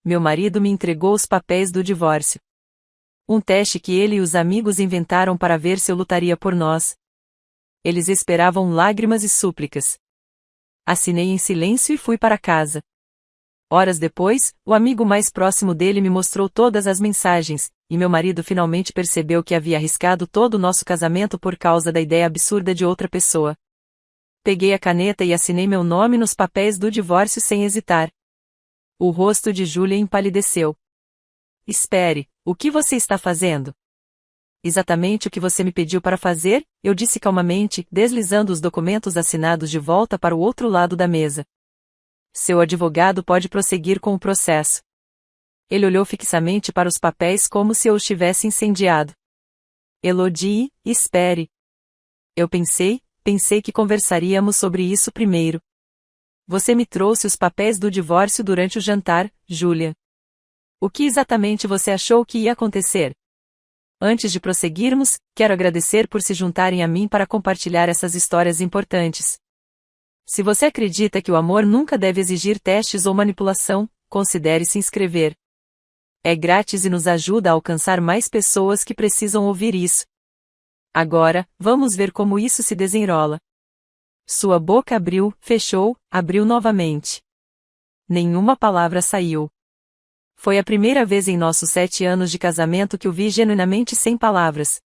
meu marido me entregou os papéis do divórcio. Um teste que ele e os amigos inventaram para ver se eu lutaria por nós. Eles esperavam lágrimas e súplicas. Assinei em silêncio e fui para casa. Horas depois, o amigo mais próximo dele me mostrou todas as mensagens, e meu marido finalmente percebeu que havia arriscado todo o nosso casamento por causa da ideia absurda de outra pessoa. Peguei a caneta e assinei meu nome nos papéis do divórcio sem hesitar. O rosto de Júlia empalideceu. Espere, o que você está fazendo? Exatamente o que você me pediu para fazer, eu disse calmamente, deslizando os documentos assinados de volta para o outro lado da mesa. Seu advogado pode prosseguir com o processo. Ele olhou fixamente para os papéis como se eu os tivesse incendiado. Elodie, espere. Eu pensei que conversaríamos sobre isso primeiro. Você me trouxe os papéis do divórcio durante o jantar, Júlia. O que exatamente você achou que ia acontecer? Antes de prosseguirmos, quero agradecer por se juntarem a mim para compartilhar essas histórias importantes. Se você acredita que o amor nunca deve exigir testes ou manipulação, considere se inscrever. É grátis e nos ajuda a alcançar mais pessoas que precisam ouvir isso. Agora, vamos ver como isso se desenrola. Sua boca abriu, fechou, abriu novamente. Nenhuma palavra saiu. Foi a primeira vez em nossos 7 anos de casamento que o vi genuinamente sem palavras.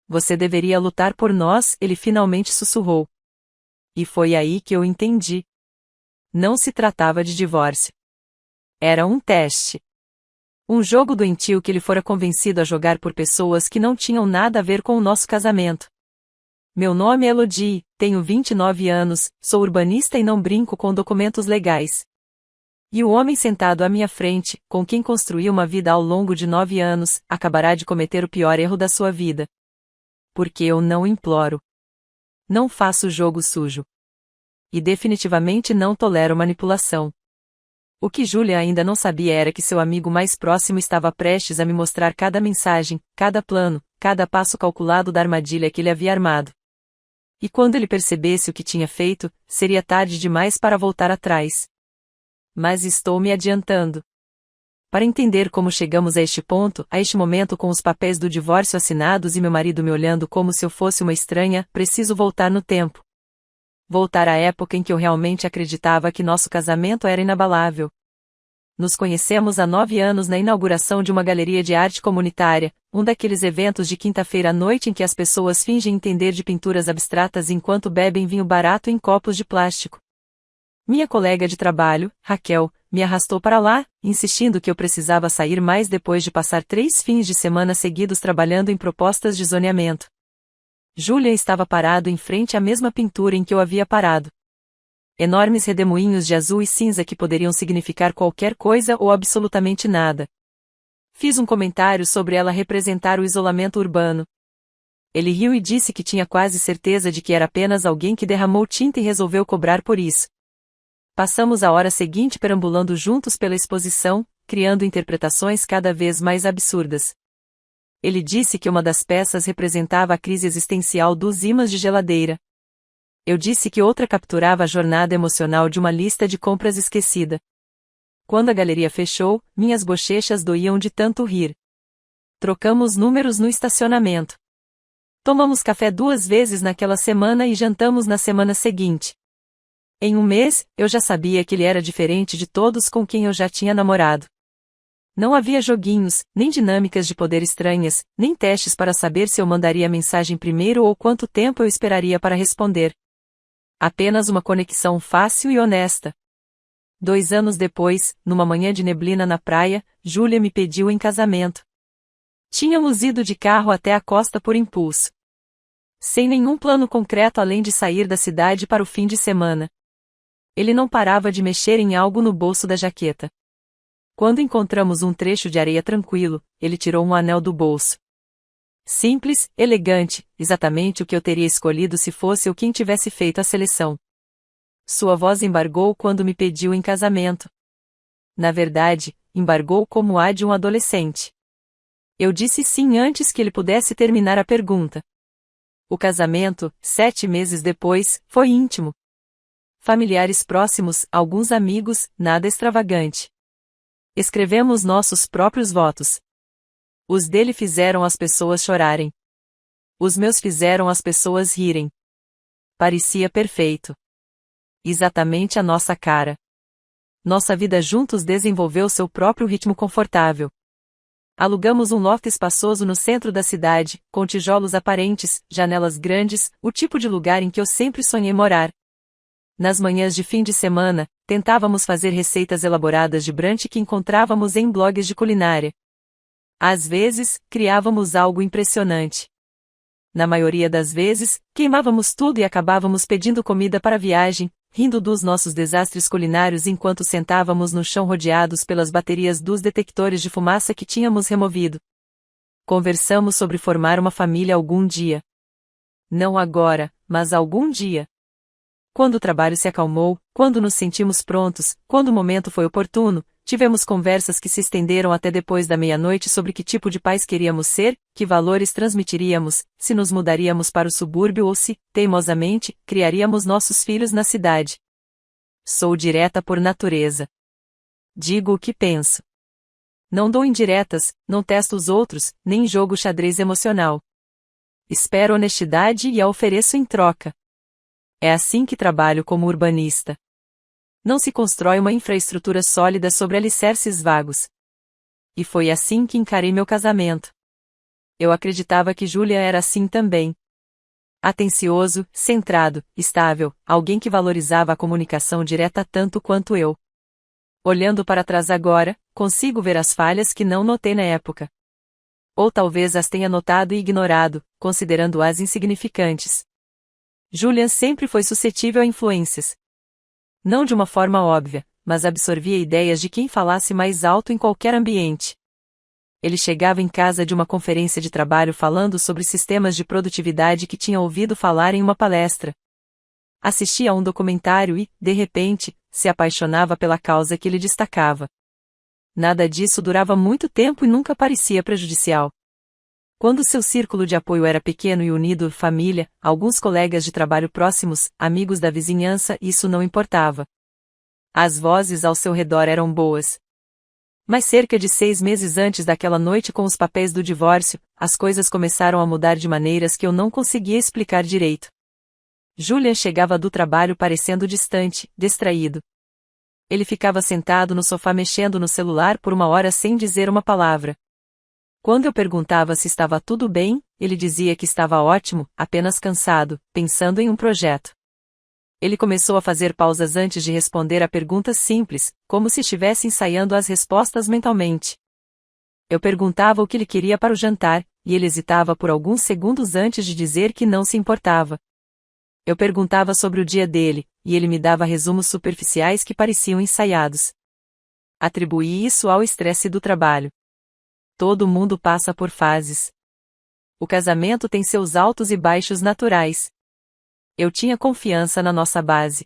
Você deveria lutar por nós, ele finalmente sussurrou. E foi aí que eu entendi. Não se tratava de divórcio. Era um teste. Um jogo doentio que ele fora convencido a jogar por pessoas que não tinham nada a ver com o nosso casamento. Meu nome é Elodie, tenho 29 anos, sou urbanista e não brinco com documentos legais. E o homem sentado à minha frente, com quem construí uma vida ao longo de 9 anos, acabará de cometer o pior erro da sua vida. Porque eu não imploro. Não faço jogo sujo. E definitivamente não tolero manipulação. O que Júlia ainda não sabia era que seu amigo mais próximo estava prestes a me mostrar cada mensagem, cada plano, cada passo calculado da armadilha que ele havia armado. E quando ele percebesse o que tinha feito, seria tarde demais para voltar atrás. Mas estou me adiantando. Para entender como chegamos a este ponto, a este momento com os papéis do divórcio assinados e meu marido me olhando como se eu fosse uma estranha, preciso voltar no tempo. Voltar à época em que eu realmente acreditava que nosso casamento era inabalável. Nos conhecemos há 9 anos na inauguração de uma galeria de arte comunitária, um daqueles eventos de quinta-feira à noite em que as pessoas fingem entender de pinturas abstratas enquanto bebem vinho barato em copos de plástico. Minha colega de trabalho, Raquel, me arrastou para lá, insistindo que eu precisava sair mais depois de passar 3 fins de semana seguidos trabalhando em propostas de zoneamento. Júlia estava parado em frente à mesma pintura em que eu havia parado. Enormes redemoinhos de azul e cinza que poderiam significar qualquer coisa ou absolutamente nada. Fiz um comentário sobre ela representar o isolamento urbano. Ele riu e disse que tinha quase certeza de que era apenas alguém que derramou tinta e resolveu cobrar por isso. Passamos a hora seguinte perambulando juntos pela exposição, criando interpretações cada vez mais absurdas. Ele disse que uma das peças representava a crise existencial dos ímãs de geladeira. Eu disse que outra capturava a jornada emocional de uma lista de compras esquecida. Quando a galeria fechou, minhas bochechas doíam de tanto rir. Trocamos números no estacionamento. Tomamos café 2 vezes naquela semana e jantamos na semana seguinte. Em um mês, eu já sabia que ele era diferente de todos com quem eu já tinha namorado. Não havia joguinhos, nem dinâmicas de poder estranhas, nem testes para saber se eu mandaria a mensagem primeiro ou quanto tempo eu esperaria para responder. Apenas uma conexão fácil e honesta. 2 anos depois, numa manhã de neblina na praia, Júlia me pediu em casamento. Tínhamos ido de carro até a costa por impulso. Sem nenhum plano concreto além de sair da cidade para o fim de semana. Ele não parava de mexer em algo no bolso da jaqueta. Quando encontramos um trecho de areia tranquilo, ele tirou um anel do bolso. Simples, elegante, exatamente o que eu teria escolhido se fosse eu quem tivesse feito a seleção. Sua voz embargou quando me pediu em casamento. Na verdade, embargou como a de um adolescente. Eu disse sim antes que ele pudesse terminar a pergunta. O casamento, 7 meses depois, foi íntimo. Familiares próximos, alguns amigos, nada extravagante. Escrevemos nossos próprios votos. Os dele fizeram as pessoas chorarem. Os meus fizeram as pessoas rirem. Parecia perfeito. Exatamente a nossa cara. Nossa vida juntos desenvolveu seu próprio ritmo confortável. Alugamos um loft espaçoso no centro da cidade, com tijolos aparentes, janelas grandes, o tipo de lugar em que eu sempre sonhei morar. Nas manhãs de fim de semana, tentávamos fazer receitas elaboradas de brunch que encontrávamos em blogs de culinária. Às vezes, criávamos algo impressionante. Na maioria das vezes, queimávamos tudo e acabávamos pedindo comida para a viagem, rindo dos nossos desastres culinários enquanto sentávamos no chão rodeados pelas baterias dos detectores de fumaça que tínhamos removido. Conversamos sobre formar uma família algum dia. Não agora, mas algum dia. Quando o trabalho se acalmou, quando nos sentimos prontos, quando o momento foi oportuno, tivemos conversas que se estenderam até depois da meia-noite sobre que tipo de pais queríamos ser, que valores transmitiríamos, se nos mudaríamos para o subúrbio ou se, teimosamente, criaríamos nossos filhos na cidade. Sou direta por natureza. Digo o que penso. Não dou indiretas, não testo os outros, nem jogo xadrez emocional. Espero honestidade e a ofereço em troca. É assim que trabalho como urbanista. Não se constrói uma infraestrutura sólida sobre alicerces vagos. E foi assim que encarei meu casamento. Eu acreditava que Júlia era assim também. Atencioso, centrado, estável, alguém que valorizava a comunicação direta tanto quanto eu. Olhando para trás agora, consigo ver as falhas que não notei na época. Ou talvez as tenha notado e ignorado, considerando-as insignificantes. Julian sempre foi suscetível a influências. Não de uma forma óbvia, mas absorvia ideias de quem falasse mais alto em qualquer ambiente. Ele chegava em casa de uma conferência de trabalho falando sobre sistemas de produtividade que tinha ouvido falar em uma palestra. Assistia a um documentário e, de repente, se apaixonava pela causa que ele destacava. Nada disso durava muito tempo e nunca parecia prejudicial. Quando seu círculo de apoio era pequeno e unido, família, alguns colegas de trabalho próximos, amigos da vizinhança, isso não importava. As vozes ao seu redor eram boas. Mas cerca de 6 meses antes daquela noite com os papéis do divórcio, as coisas começaram a mudar de maneiras que eu não conseguia explicar direito. Julian chegava do trabalho parecendo distante, distraído. Ele ficava sentado no sofá mexendo no celular por uma hora sem dizer uma palavra. Quando eu perguntava se estava tudo bem, ele dizia que estava ótimo, apenas cansado, pensando em um projeto. Ele começou a fazer pausas antes de responder a perguntas simples, como se estivesse ensaiando as respostas mentalmente. Eu perguntava o que ele queria para o jantar, e ele hesitava por alguns segundos antes de dizer que não se importava. Eu perguntava sobre o dia dele, e ele me dava resumos superficiais que pareciam ensaiados. Atribuí isso ao estresse do trabalho. Todo mundo passa por fases. O casamento tem seus altos e baixos naturais. Eu tinha confiança na nossa base.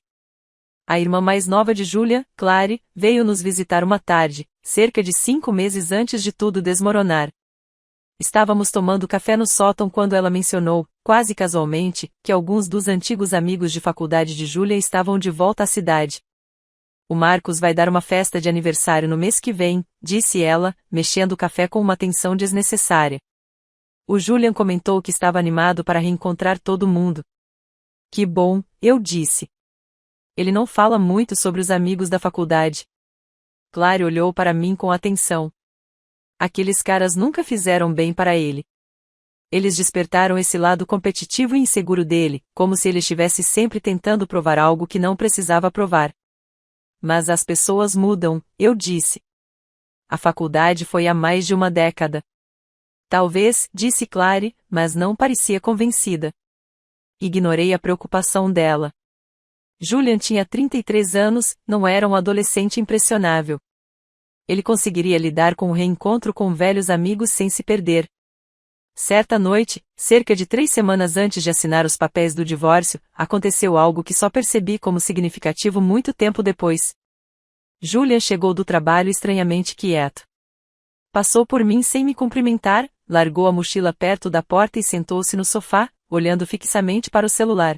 A irmã mais nova de Julia, Clary, veio nos visitar uma tarde, cerca de 5 meses antes de tudo desmoronar. Estávamos tomando café no sótão quando ela mencionou, quase casualmente, que alguns dos antigos amigos de faculdade de Julia estavam de volta à cidade. O Marcos vai dar uma festa de aniversário no mês que vem, disse ela, mexendo o café com uma tensão desnecessária. O Julian comentou que estava animado para reencontrar todo mundo. Que bom, eu disse. Ele não fala muito sobre os amigos da faculdade. Clary olhou para mim com atenção. Aqueles caras nunca fizeram bem para ele. Eles despertaram esse lado competitivo e inseguro dele, como se ele estivesse sempre tentando provar algo que não precisava provar. Mas as pessoas mudam, eu disse. A faculdade foi há mais de uma década. Talvez, disse Clary, mas não parecia convencida. Ignorei a preocupação dela. Julian tinha 33 anos, não era um adolescente impressionável. Ele conseguiria lidar com o reencontro com velhos amigos sem se perder. Certa noite, cerca de 3 semanas antes de assinar os papéis do divórcio, aconteceu algo que só percebi como significativo muito tempo depois. Julian chegou do trabalho estranhamente quieto. Passou por mim sem me cumprimentar, largou a mochila perto da porta e sentou-se no sofá, olhando fixamente para o celular.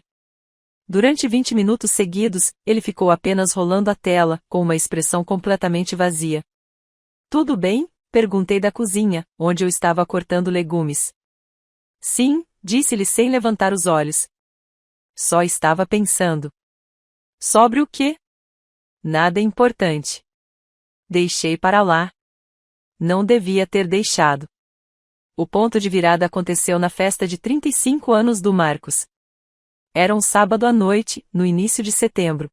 Durante 20 minutos seguidos, ele ficou apenas rolando a tela, com uma expressão completamente vazia. Tudo bem? Perguntei da cozinha, onde eu estava cortando legumes. Sim, disse-lhe sem levantar os olhos. Só estava pensando. Sobre o quê? Nada importante. Deixei para lá. Não devia ter deixado. O ponto de virada aconteceu na festa de 35 anos do Marcos. Era um sábado à noite, no início de setembro.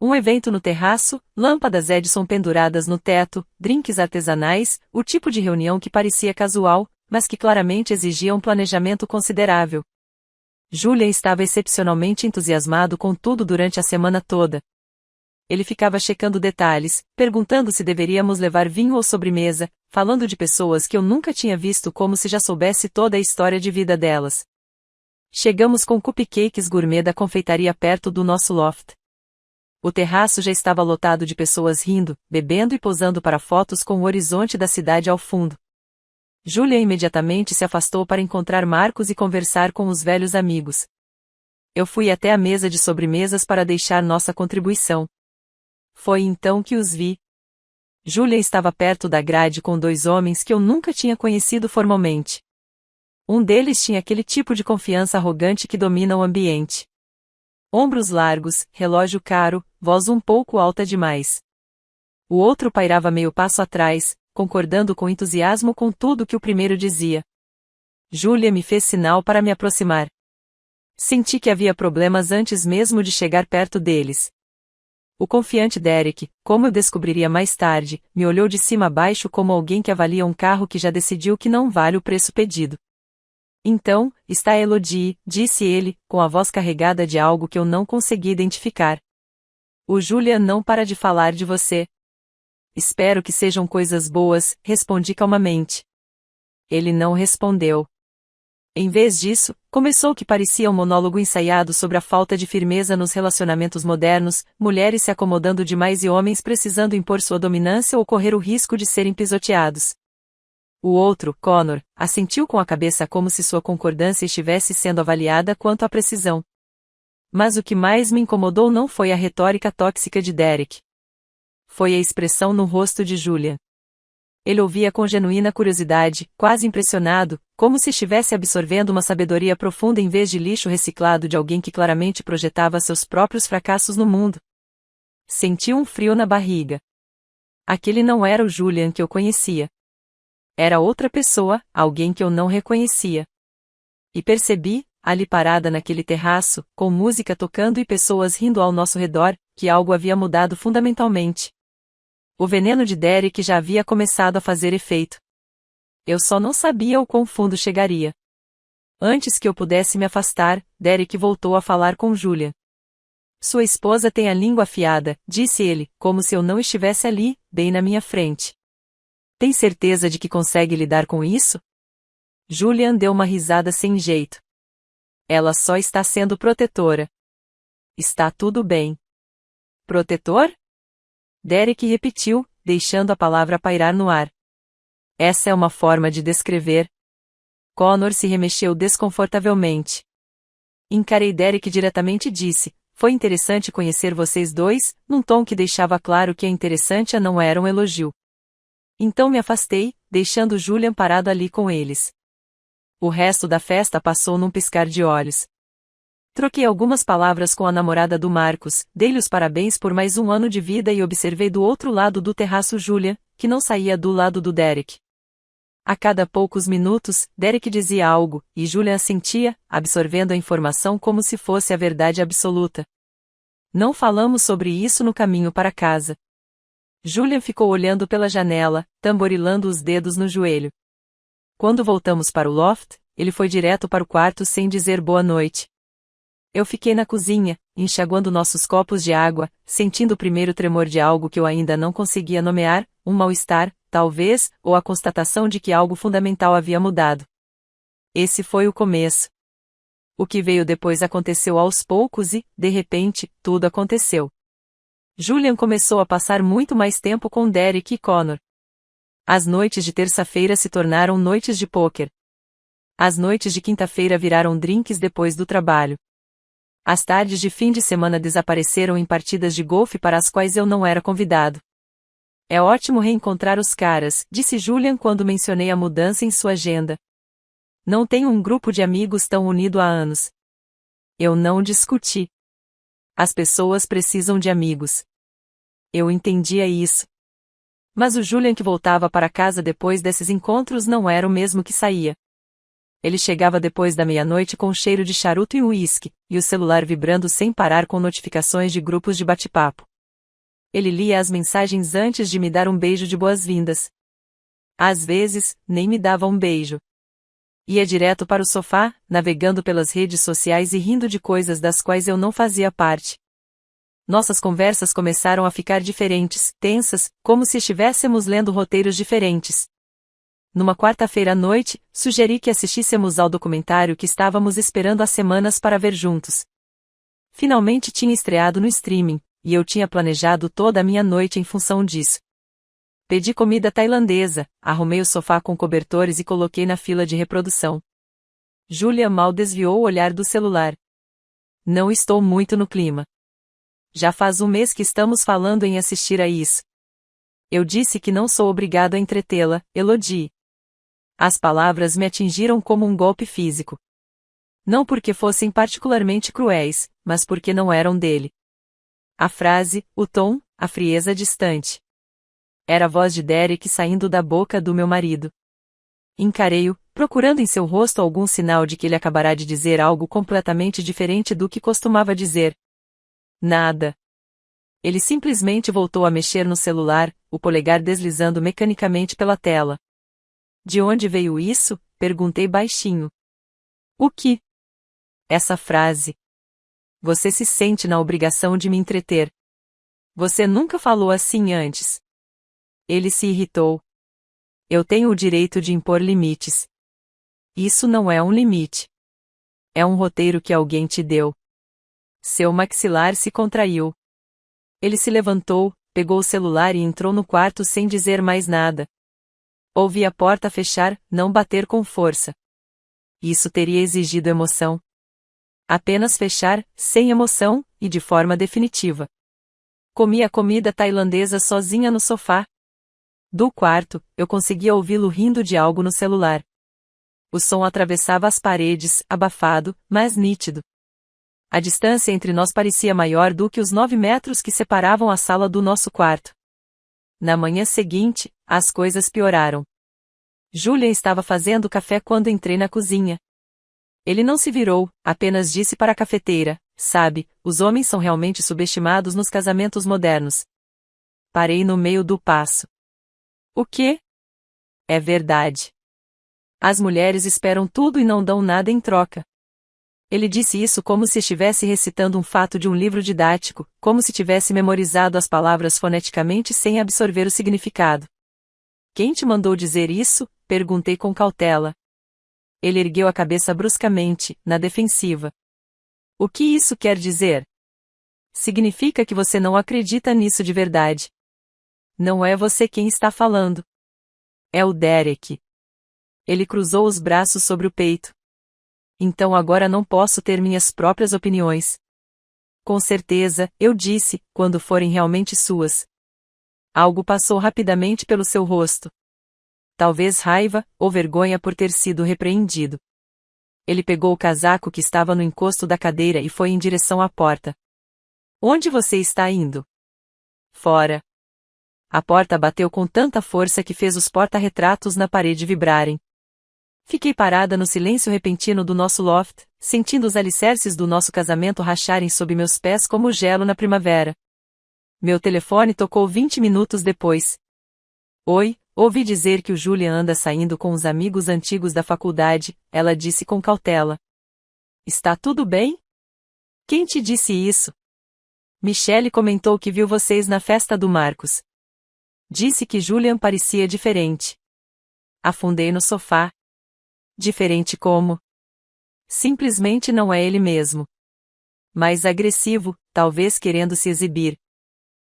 Um evento no terraço, lâmpadas Edison penduradas no teto, drinks artesanais, o tipo de reunião que parecia casual, mas que claramente exigia um planejamento considerável. Julian estava excepcionalmente entusiasmado com tudo durante a semana toda. Ele ficava checando detalhes, perguntando se deveríamos levar vinho ou sobremesa, falando de pessoas que eu nunca tinha visto como se já soubesse toda a história de vida delas. Chegamos com cupcakes gourmet da confeitaria perto do nosso loft. O terraço já estava lotado de pessoas rindo, bebendo e posando para fotos com o horizonte da cidade ao fundo. Julian imediatamente se afastou para encontrar Marcos e conversar com os velhos amigos. Eu fui até a mesa de sobremesas para deixar nossa contribuição. Foi então que os vi. Julian estava perto da grade com dois homens que eu nunca tinha conhecido formalmente. Um deles tinha aquele tipo de confiança arrogante que domina o ambiente. Ombros largos, relógio caro, voz um pouco alta demais. O outro pairava meio passo atrás, concordando com entusiasmo com tudo que o primeiro dizia. Julia me fez sinal para me aproximar. Senti que havia problemas antes mesmo de chegar perto deles. O confiante Derek, como eu descobriria mais tarde, me olhou de cima a baixo como alguém que avalia um carro que já decidiu que não vale o preço pedido. Então, está Elodie, disse ele, com a voz carregada de algo que eu não consegui identificar. O Julian não para de falar de você. Espero que sejam coisas boas, respondi calmamente. Ele não respondeu. Em vez disso, começou o que parecia um monólogo ensaiado sobre a falta de firmeza nos relacionamentos modernos, mulheres se acomodando demais e homens precisando impor sua dominância ou correr o risco de serem pisoteados. O outro, Connor, assentiu com a cabeça como se sua concordância estivesse sendo avaliada quanto à precisão. Mas o que mais me incomodou não foi a retórica tóxica de Derek. Foi a expressão no rosto de Julian. Ele ouvia com genuína curiosidade, quase impressionado, como se estivesse absorvendo uma sabedoria profunda em vez de lixo reciclado de alguém que claramente projetava seus próprios fracassos no mundo. Senti um frio na barriga. Aquele não era o Julian que eu conhecia. Era outra pessoa, alguém que eu não reconhecia. E percebi, ali parada naquele terraço, com música tocando e pessoas rindo ao nosso redor, que algo havia mudado fundamentalmente. O veneno de Derek já havia começado a fazer efeito. Eu só não sabia o quão fundo chegaria. Antes que eu pudesse me afastar, Derek voltou a falar com Julian. Sua esposa tem a língua afiada, disse ele, como se eu não estivesse ali, bem na minha frente. Tem certeza de que consegue lidar com isso? Julian deu uma risada sem jeito. Ela só está sendo protetora. Está tudo bem. Protetor? Derek repetiu, deixando a palavra pairar no ar. Essa é uma forma de descrever. Connor se remexeu desconfortavelmente. Encarei Derek diretamente e disse, foi interessante conhecer vocês dois, num tom que deixava claro que a interessante não era um elogio. Então me afastei, deixando Julian parado ali com eles. O resto da festa passou num piscar de olhos. Troquei algumas palavras com a namorada do Marcos, dei-lhe os parabéns por mais um ano de vida e observei do outro lado do terraço Julian, que não saía do lado do Derek. A cada poucos minutos, Derek dizia algo, e Julian assentia, absorvendo a informação como se fosse a verdade absoluta. Não falamos sobre isso no caminho para casa. Julian ficou olhando pela janela, tamborilando os dedos no joelho. Quando voltamos para o loft, ele foi direto para o quarto sem dizer boa noite. Eu fiquei na cozinha, enxaguando nossos copos de água, sentindo o primeiro tremor de algo que eu ainda não conseguia nomear, um mal-estar, talvez, ou a constatação de que algo fundamental havia mudado. Esse foi o começo. O que veio depois aconteceu aos poucos e, de repente, tudo aconteceu. Julian começou a passar muito mais tempo com Derek e Connor. As noites de terça-feira se tornaram noites de pôquer. As noites de quinta-feira viraram drinks depois do trabalho. As tardes de fim de semana desapareceram em partidas de golfe para as quais eu não era convidado. É ótimo reencontrar os caras, disse Julian quando mencionei a mudança em sua agenda. Não tenho um grupo de amigos tão unido há anos. Eu não discuti. As pessoas precisam de amigos. Eu entendia isso. Mas o Julian que voltava para casa depois desses encontros não era o mesmo que saía. Ele chegava depois da meia-noite com cheiro de charuto e uísque, e o celular vibrando sem parar com notificações de grupos de bate-papo. Ele lia as mensagens antes de me dar um beijo de boas-vindas. Às vezes, nem me dava um beijo. Ia direto para o sofá, navegando pelas redes sociais e rindo de coisas das quais eu não fazia parte. Nossas conversas começaram a ficar diferentes, tensas, como se estivéssemos lendo roteiros diferentes. Numa quarta-feira à noite, sugeri que assistíssemos ao documentário que estávamos esperando há semanas para ver juntos. Finalmente tinha estreado no streaming, e eu tinha planejado toda a minha noite em função disso. Pedi comida tailandesa, arrumei o sofá com cobertores e coloquei na fila de reprodução. Julia mal desviou o olhar do celular. Não estou muito no clima. Já faz um mês que estamos falando em assistir a isso. Eu disse que não sou obrigado a entretê-la, Elodie. As palavras me atingiram como um golpe físico. Não porque fossem particularmente cruéis, mas porque não eram dele. A frase, o tom, a frieza distante. Era a voz de Derek saindo da boca do meu marido. Encarei-o, procurando em seu rosto algum sinal de que ele acabará de dizer algo completamente diferente do que costumava dizer. Nada. Ele simplesmente voltou a mexer no celular, o polegar deslizando mecanicamente pela tela. De onde veio isso? Perguntei baixinho. O que? Essa frase. Você se sente na obrigação de me entreter. Você nunca falou assim antes. Ele se irritou. Eu tenho o direito de impor limites. Isso não é um limite. É um roteiro que alguém te deu. Seu maxilar se contraiu. Ele se levantou, pegou o celular e entrou no quarto sem dizer mais nada. Ouvi a porta fechar, não bater com força. Isso teria exigido emoção. Apenas fechar, sem emoção, e de forma definitiva. Comi a comida tailandesa sozinha no sofá. Do quarto, eu conseguia ouvi-lo rindo de algo no celular. O som atravessava as paredes, abafado, mas nítido. A distância entre nós parecia maior do que os 9 metros que separavam a sala do nosso quarto. Na manhã seguinte, as coisas pioraram. Julian estava fazendo café quando entrei na cozinha. Ele não se virou, apenas disse para a cafeteira, sabe, os homens são realmente subestimados nos casamentos modernos. Parei no meio do passo. O quê? É verdade. As mulheres esperam tudo e não dão nada em troca. Ele disse isso como se estivesse recitando um fato de um livro didático, como se tivesse memorizado as palavras foneticamente sem absorver o significado. Quem te mandou dizer isso? Perguntei com cautela. Ele ergueu a cabeça bruscamente, na defensiva. O que isso quer dizer? Significa que você não acredita nisso de verdade. Não é você quem está falando. É o Derek. Ele cruzou os braços sobre o peito. Então agora não posso ter minhas próprias opiniões. Com certeza, eu disse, quando forem realmente suas. Algo passou rapidamente pelo seu rosto. Talvez raiva, ou vergonha por ter sido repreendido. Ele pegou o casaco que estava no encosto da cadeira e foi em direção à porta. Onde você está indo? Fora. A porta bateu com tanta força que fez os porta-retratos na parede vibrarem. Fiquei parada no silêncio repentino do nosso loft, sentindo os alicerces do nosso casamento racharem sob meus pés como gelo na primavera. Meu telefone tocou 20 minutos depois. Oi, ouvi dizer que o Julian anda saindo com os amigos antigos da faculdade, ela disse com cautela. Está tudo bem? Quem te disse isso? Michelle comentou que viu vocês na festa do Marcos. Disse que Julian parecia diferente. Afundei no sofá. Diferente como? Simplesmente não é ele mesmo. Mais agressivo, talvez querendo se exibir.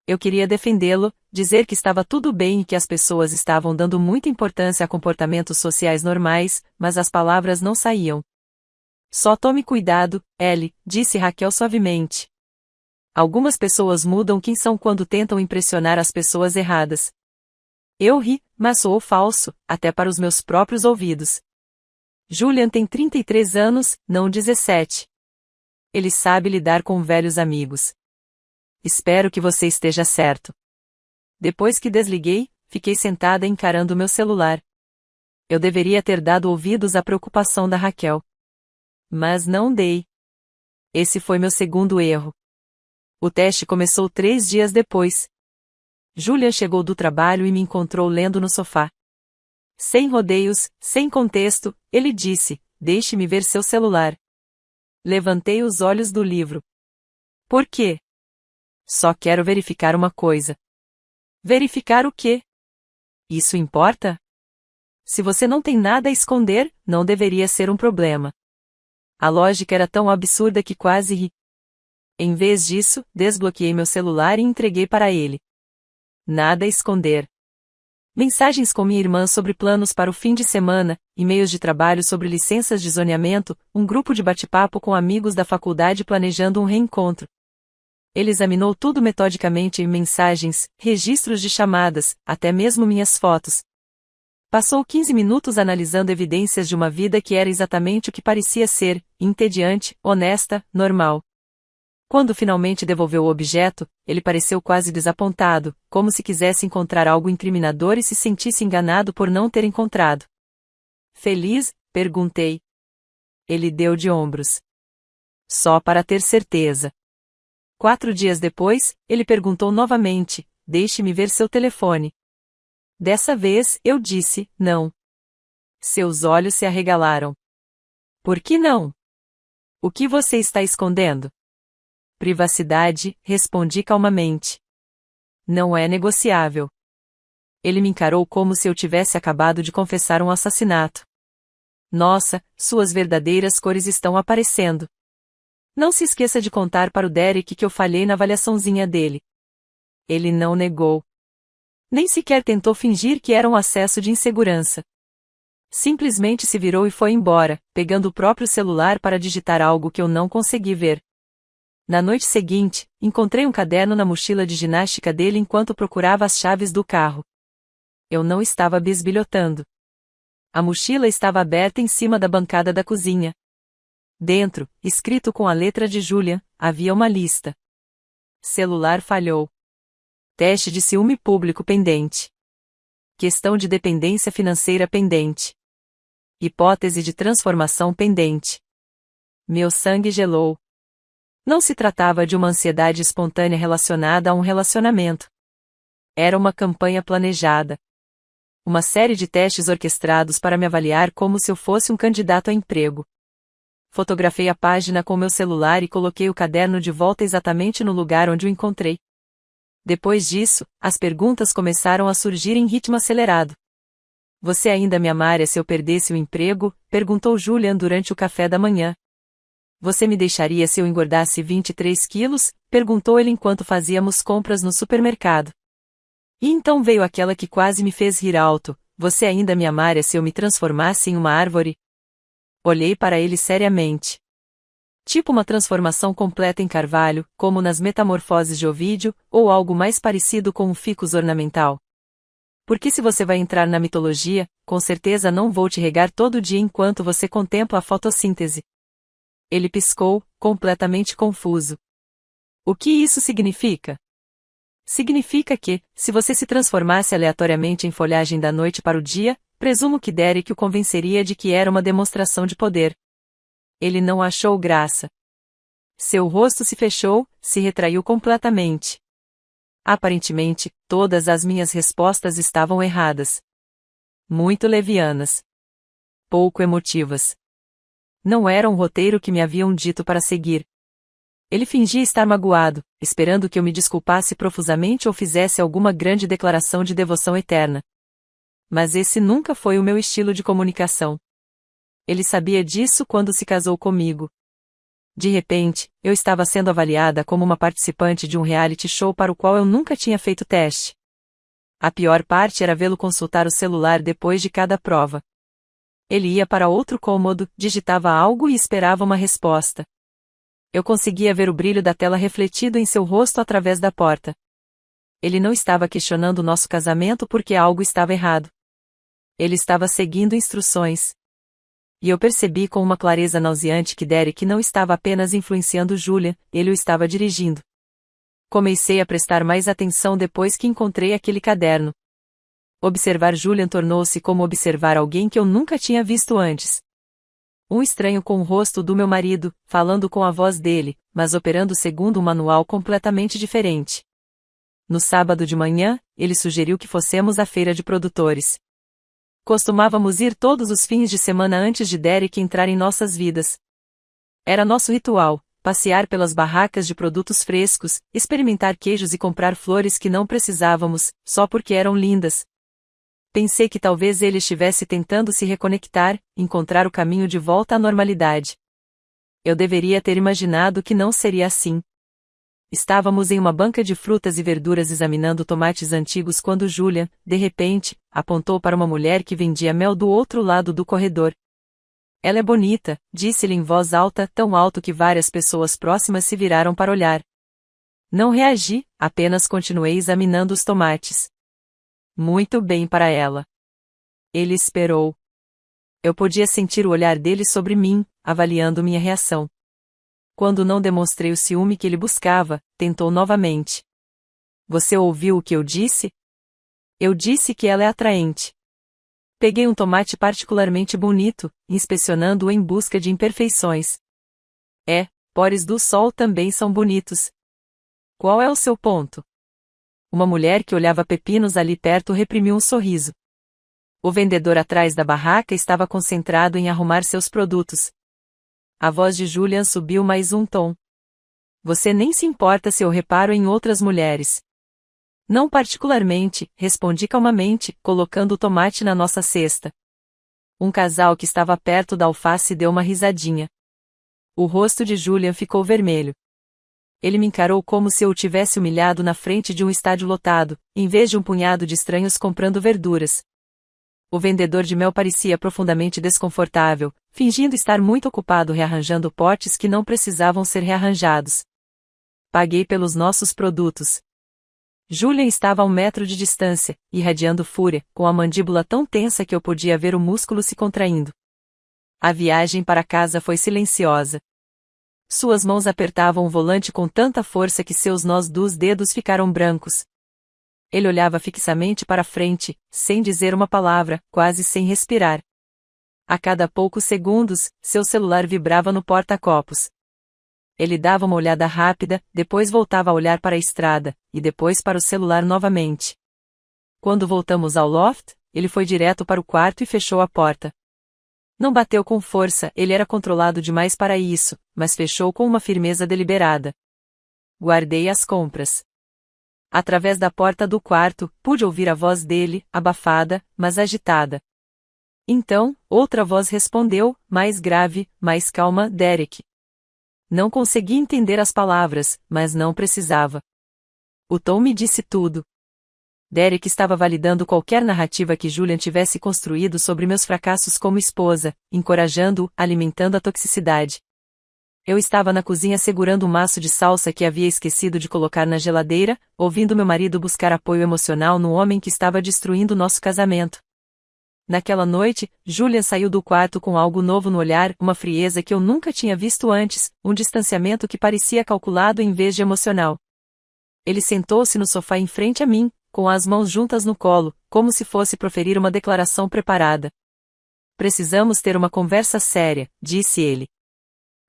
Eu queria defendê-lo, dizer que estava tudo bem e que as pessoas estavam dando muita importância a comportamentos sociais normais, mas as palavras não saíam. Só tome cuidado, Ellie, disse Raquel suavemente. Algumas pessoas mudam quem são quando tentam impressionar as pessoas erradas. Eu ri, mas soou falso, até para os meus próprios ouvidos. Julian tem 33 anos, não 17. Ele sabe lidar com velhos amigos. Espero que você esteja certo. Depois que desliguei, fiquei sentada encarando meu celular. Eu deveria ter dado ouvidos à preocupação da Raquel. Mas não dei. Esse foi meu segundo erro. O teste começou 3 dias depois. Julian chegou do trabalho e me encontrou lendo no sofá. Sem rodeios, sem contexto, ele disse: "Deixe-me ver seu celular." Levantei os olhos do livro. Por quê? Só quero verificar uma coisa. Verificar o quê? Isso importa? Se você não tem nada a esconder, não deveria ser um problema. A lógica era tão absurda que quase ri. Em vez disso, desbloqueei meu celular e entreguei para ele. Nada a esconder. Mensagens com minha irmã sobre planos para o fim de semana, e-mails de trabalho sobre licenças de zoneamento, um grupo de bate-papo com amigos da faculdade planejando um reencontro. Ele examinou tudo metodicamente em mensagens, registros de chamadas, até mesmo minhas fotos. Passou 15 minutos analisando evidências de uma vida que era exatamente o que parecia ser, entediante, honesta, normal. Quando finalmente devolveu o objeto, ele pareceu quase desapontado, como se quisesse encontrar algo incriminador e se sentisse enganado por não ter encontrado. Feliz? Perguntei. Ele deu de ombros. Só para ter certeza. 4 dias depois, ele perguntou novamente: "Deixe-me ver seu telefone." Dessa vez, eu disse: "Não." Seus olhos se arregalaram. Por que não? O que você está escondendo? Privacidade, respondi calmamente. Não é negociável. Ele me encarou como se eu tivesse acabado de confessar um assassinato. Nossa, suas verdadeiras cores estão aparecendo. Não se esqueça de contar para o Derek que eu falhei na avaliaçãozinha dele. Ele não negou. Nem sequer tentou fingir que era um acesso de insegurança. Simplesmente se virou e foi embora, pegando o próprio celular para digitar algo que eu não consegui ver. Na noite seguinte, encontrei um caderno na mochila de ginástica dele enquanto procurava as chaves do carro. Eu não estava bisbilhotando. A mochila estava aberta em cima da bancada da cozinha. Dentro, escrito com a letra de Julian, havia uma lista. Celular falhou. Teste de ciúme público pendente. Questão de dependência financeira pendente. Hipótese de transformação pendente. Meu sangue gelou. Não se tratava de uma ansiedade espontânea relacionada a um relacionamento. Era uma campanha planejada. Uma série de testes orquestrados para me avaliar como se eu fosse um candidato a emprego. Fotografei a página com meu celular e coloquei o caderno de volta exatamente no lugar onde o encontrei. Depois disso, as perguntas começaram a surgir em ritmo acelerado. "Você ainda me amaria se eu perdesse o emprego?" perguntou Julian durante o café da manhã. "Você me deixaria se eu engordasse 23 quilos?" perguntou ele enquanto fazíamos compras no supermercado. E então veio aquela que quase me fez rir alto: "Você ainda me amaria se eu me transformasse em uma árvore?" Olhei para ele seriamente. Tipo uma transformação completa em carvalho, como nas Metamorfoses de Ovídio, ou algo mais parecido com um ficus ornamental. Porque se você vai entrar na mitologia, com certeza não vou te regar todo dia enquanto você contempla a fotossíntese. Ele piscou, completamente confuso. O que isso significa? Significa que, se você se transformasse aleatoriamente em folhagem da noite para o dia, presumo que Derek o convenceria de que era uma demonstração de poder. Ele não achou graça. Seu rosto se fechou, se retraiu completamente. Aparentemente, todas as minhas respostas estavam erradas. Muito levianas. Pouco emotivas. Não era um roteiro que me haviam dito para seguir. Ele fingia estar magoado, esperando que eu me desculpasse profusamente ou fizesse alguma grande declaração de devoção eterna. Mas esse nunca foi o meu estilo de comunicação. Ele sabia disso quando se casou comigo. De repente, eu estava sendo avaliada como uma participante de um reality show para o qual eu nunca tinha feito teste. A pior parte era vê-lo consultar o celular depois de cada prova. Ele ia para outro cômodo, digitava algo e esperava uma resposta. Eu conseguia ver o brilho da tela refletido em seu rosto através da porta. Ele não estava questionando nosso casamento porque algo estava errado. Ele estava seguindo instruções. E eu percebi com uma clareza nauseante que Derek não estava apenas influenciando Julian, ele o estava dirigindo. Comecei a prestar mais atenção depois que encontrei aquele caderno. Observar Julian tornou-se como observar alguém que eu nunca tinha visto antes. Um estranho com o rosto do meu marido, falando com a voz dele, mas operando segundo um manual completamente diferente. No sábado de manhã, ele sugeriu que fossemos à feira de produtores. Costumávamos ir todos os fins de semana antes de Derek entrar em nossas vidas. Era nosso ritual, passear pelas barracas de produtos frescos, experimentar queijos e comprar flores que não precisávamos, só porque eram lindas. Pensei que talvez ele estivesse tentando se reconectar, encontrar o caminho de volta à normalidade. Eu deveria ter imaginado que não seria assim. Estávamos em uma banca de frutas e verduras examinando tomates antigos quando Julian, de repente, apontou para uma mulher que vendia mel do outro lado do corredor. Ela é bonita, disse-lhe em voz alta, tão alto que várias pessoas próximas se viraram para olhar. Não reagi, apenas continuei examinando os tomates. Muito bem para ela. Ele esperou. Eu podia sentir o olhar dele sobre mim, avaliando minha reação. Quando não demonstrei o ciúme que ele buscava, tentou novamente. Você ouviu o que eu disse? Eu disse que ela é atraente. Peguei um tomate particularmente bonito, inspecionando-o em busca de imperfeições. Pores do sol também são bonitos. Qual é o seu ponto? Uma mulher que olhava pepinos ali perto reprimiu um sorriso. O vendedor atrás da barraca estava concentrado em arrumar seus produtos. A voz de Julian subiu mais um tom. Você nem se importa se eu reparo em outras mulheres. Não particularmente, respondi calmamente, colocando o tomate na nossa cesta. Um casal que estava perto da alface deu uma risadinha. O rosto de Julian ficou vermelho. Ele me encarou como se eu o tivesse humilhado na frente de um estádio lotado, em vez de um punhado de estranhos comprando verduras. O vendedor de mel parecia profundamente desconfortável, fingindo estar muito ocupado rearranjando potes que não precisavam ser rearranjados. Paguei pelos nossos produtos. Julian estava a 1 metro de distância, irradiando fúria, com a mandíbula tão tensa que eu podia ver o músculo se contraindo. A viagem para casa foi silenciosa. Suas mãos apertavam o volante com tanta força que seus nós dos dedos ficaram brancos. Ele olhava fixamente para frente, sem dizer uma palavra, quase sem respirar. A cada poucos segundos, seu celular vibrava no porta-copos. Ele dava uma olhada rápida, depois voltava a olhar para a estrada, e depois para o celular novamente. Quando voltamos ao loft, ele foi direto para o quarto e fechou a porta. Não bateu com força, ele era controlado demais para isso, mas fechou com uma firmeza deliberada. Guardei as compras. Através da porta do quarto, pude ouvir a voz dele, abafada, mas agitada. Então, outra voz respondeu, mais grave, mais calma, Derek. Não consegui entender as palavras, mas não precisava. O tom me disse tudo. Derek estava validando qualquer narrativa que Julian tivesse construído sobre meus fracassos como esposa, encorajando-o, alimentando a toxicidade. Eu estava na cozinha segurando um maço de salsa que havia esquecido de colocar na geladeira, ouvindo meu marido buscar apoio emocional no homem que estava destruindo nosso casamento. Naquela noite, Julian saiu do quarto com algo novo no olhar, uma frieza que eu nunca tinha visto antes, um distanciamento que parecia calculado em vez de emocional. Ele sentou-se no sofá em frente a mim, com as mãos juntas no colo, como se fosse proferir uma declaração preparada. Precisamos ter uma conversa séria, disse ele.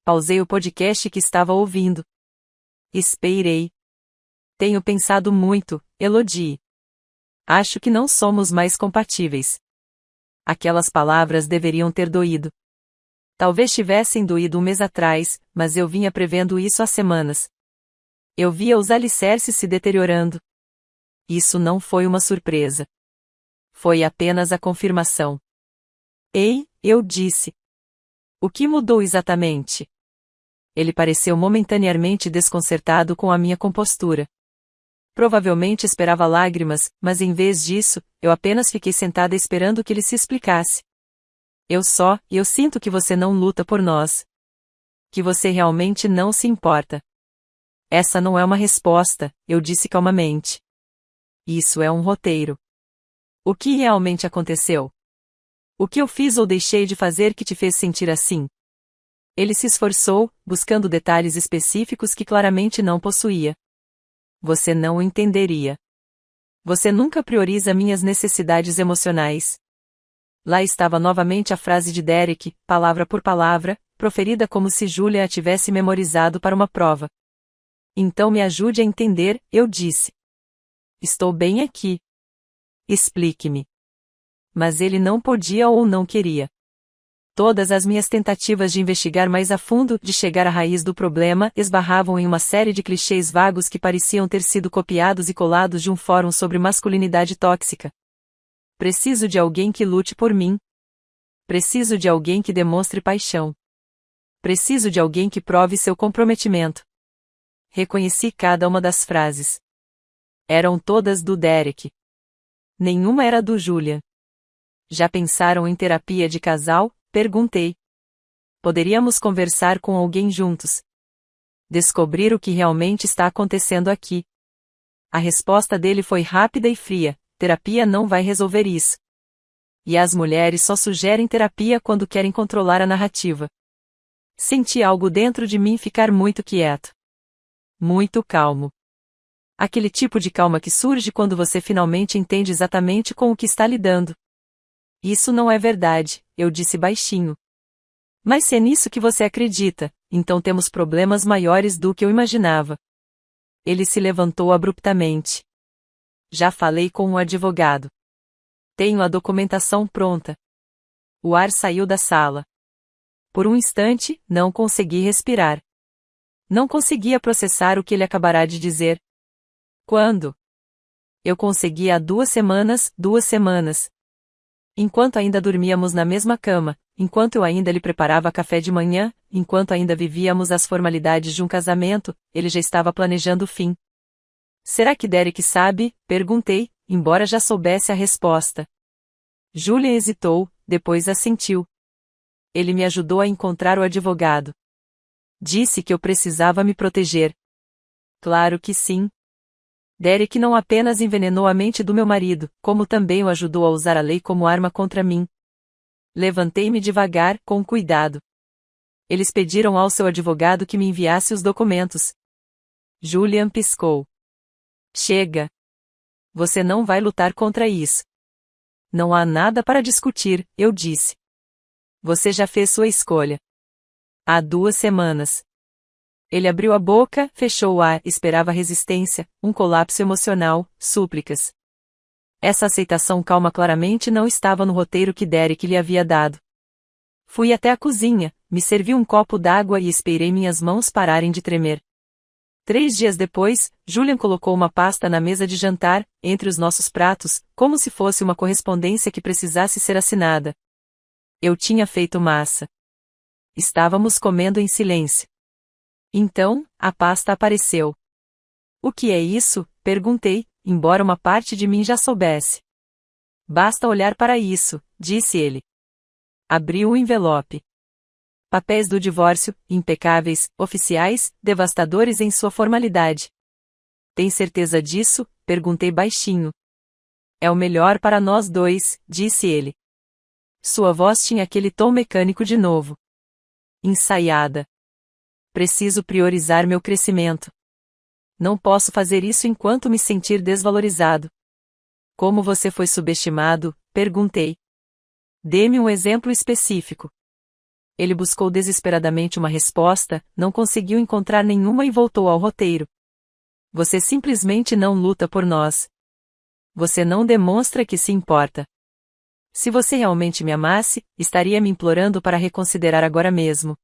Pausei o podcast que estava ouvindo. Esperei. Tenho pensado muito, Elodie. Acho que não somos mais compatíveis. Aquelas palavras deveriam ter doído. Talvez tivessem doído 1 mês atrás, mas eu vinha prevendo isso há semanas. Eu via os alicerces se deteriorando. Isso não foi uma surpresa. Foi apenas a confirmação. Ei, eu disse. O que mudou exatamente? Ele pareceu momentaneamente desconcertado com a minha compostura. Provavelmente esperava lágrimas, mas em vez disso, eu apenas fiquei sentada esperando que ele se explicasse. Eu sinto que você não luta por nós. Que você realmente não se importa. Essa não é uma resposta, eu disse calmamente. Isso é um roteiro. O que realmente aconteceu? O que eu fiz ou deixei de fazer que te fez sentir assim? Ele se esforçou, buscando detalhes específicos que claramente não possuía. Você não o entenderia. Você nunca prioriza minhas necessidades emocionais. Lá estava novamente a frase de Derek, palavra por palavra, proferida como se Julia a tivesse memorizado para uma prova. Então me ajude a entender, eu disse. Estou bem aqui. Explique-me. Mas ele não podia ou não queria. Todas as minhas tentativas de investigar mais a fundo, de chegar à raiz do problema, esbarravam em uma série de clichês vagos que pareciam ter sido copiados e colados de um fórum sobre masculinidade tóxica. Preciso de alguém que lute por mim. Preciso de alguém que demonstre paixão. Preciso de alguém que prove seu comprometimento. Reconheci cada uma das frases. Eram todas do Derek. Nenhuma era do Julian. Já pensaram em terapia de casal? Perguntei. Poderíamos conversar com alguém juntos. Descobrir o que realmente está acontecendo aqui. A resposta dele foi rápida e fria: terapia não vai resolver isso. E as mulheres só sugerem terapia quando querem controlar a narrativa. Senti algo dentro de mim ficar muito quieto. Muito calmo. Aquele tipo de calma que surge quando você finalmente entende exatamente com o que está lidando. Isso não é verdade, eu disse baixinho. Mas se é nisso que você acredita, então temos problemas maiores do que eu imaginava. Ele se levantou abruptamente. Já falei com um advogado. Tenho a documentação pronta. O ar saiu da sala. Por um instante, não consegui respirar. Não conseguia processar o que ele acabará de dizer. Quando? Eu consegui há 2 semanas, 2 semanas. Enquanto ainda dormíamos na mesma cama, enquanto eu ainda lhe preparava café de manhã, enquanto ainda vivíamos as formalidades de um casamento, ele já estava planejando o fim. Será que Derek sabe? Perguntei, embora já soubesse a resposta. Julian hesitou, depois assentiu. Ele me ajudou a encontrar o advogado. Disse que eu precisava me proteger. Claro que sim. Derek não apenas envenenou a mente do meu marido, como também o ajudou a usar a lei como arma contra mim. Levantei-me devagar, com cuidado. Eles pediram ao seu advogado que me enviasse os documentos. Julian piscou. Chega. Você não vai lutar contra isso. Não há nada para discutir, eu disse. Você já fez sua escolha. Há 2 semanas. Ele abriu a boca, fechou-a, esperava resistência, um colapso emocional, súplicas. Essa aceitação calma claramente não estava no roteiro que Derek lhe havia dado. Fui até a cozinha, me servi um copo d'água e esperei minhas mãos pararem de tremer. 3 dias depois, Julian colocou uma pasta na mesa de jantar, entre os nossos pratos, como se fosse uma correspondência que precisasse ser assinada. Eu tinha feito massa. Estávamos comendo em silêncio. Então, a pasta apareceu. O que é isso? Perguntei, embora uma parte de mim já soubesse. Basta olhar para isso, disse ele. Abriu o envelope. Papéis do divórcio, impecáveis, oficiais, devastadores em sua formalidade. Tem certeza disso? Perguntei baixinho. É o melhor para nós dois, disse ele. Sua voz tinha aquele tom mecânico de novo. Ensaiada. Preciso priorizar meu crescimento. Não posso fazer isso enquanto me sentir desvalorizado. Como você foi subestimado? Perguntei. Dê-me um exemplo específico. Ele buscou desesperadamente uma resposta, não conseguiu encontrar nenhuma e voltou ao roteiro. Você simplesmente não luta por nós. Você não demonstra que se importa. Se você realmente me amasse, estaria me implorando para reconsiderar agora mesmo.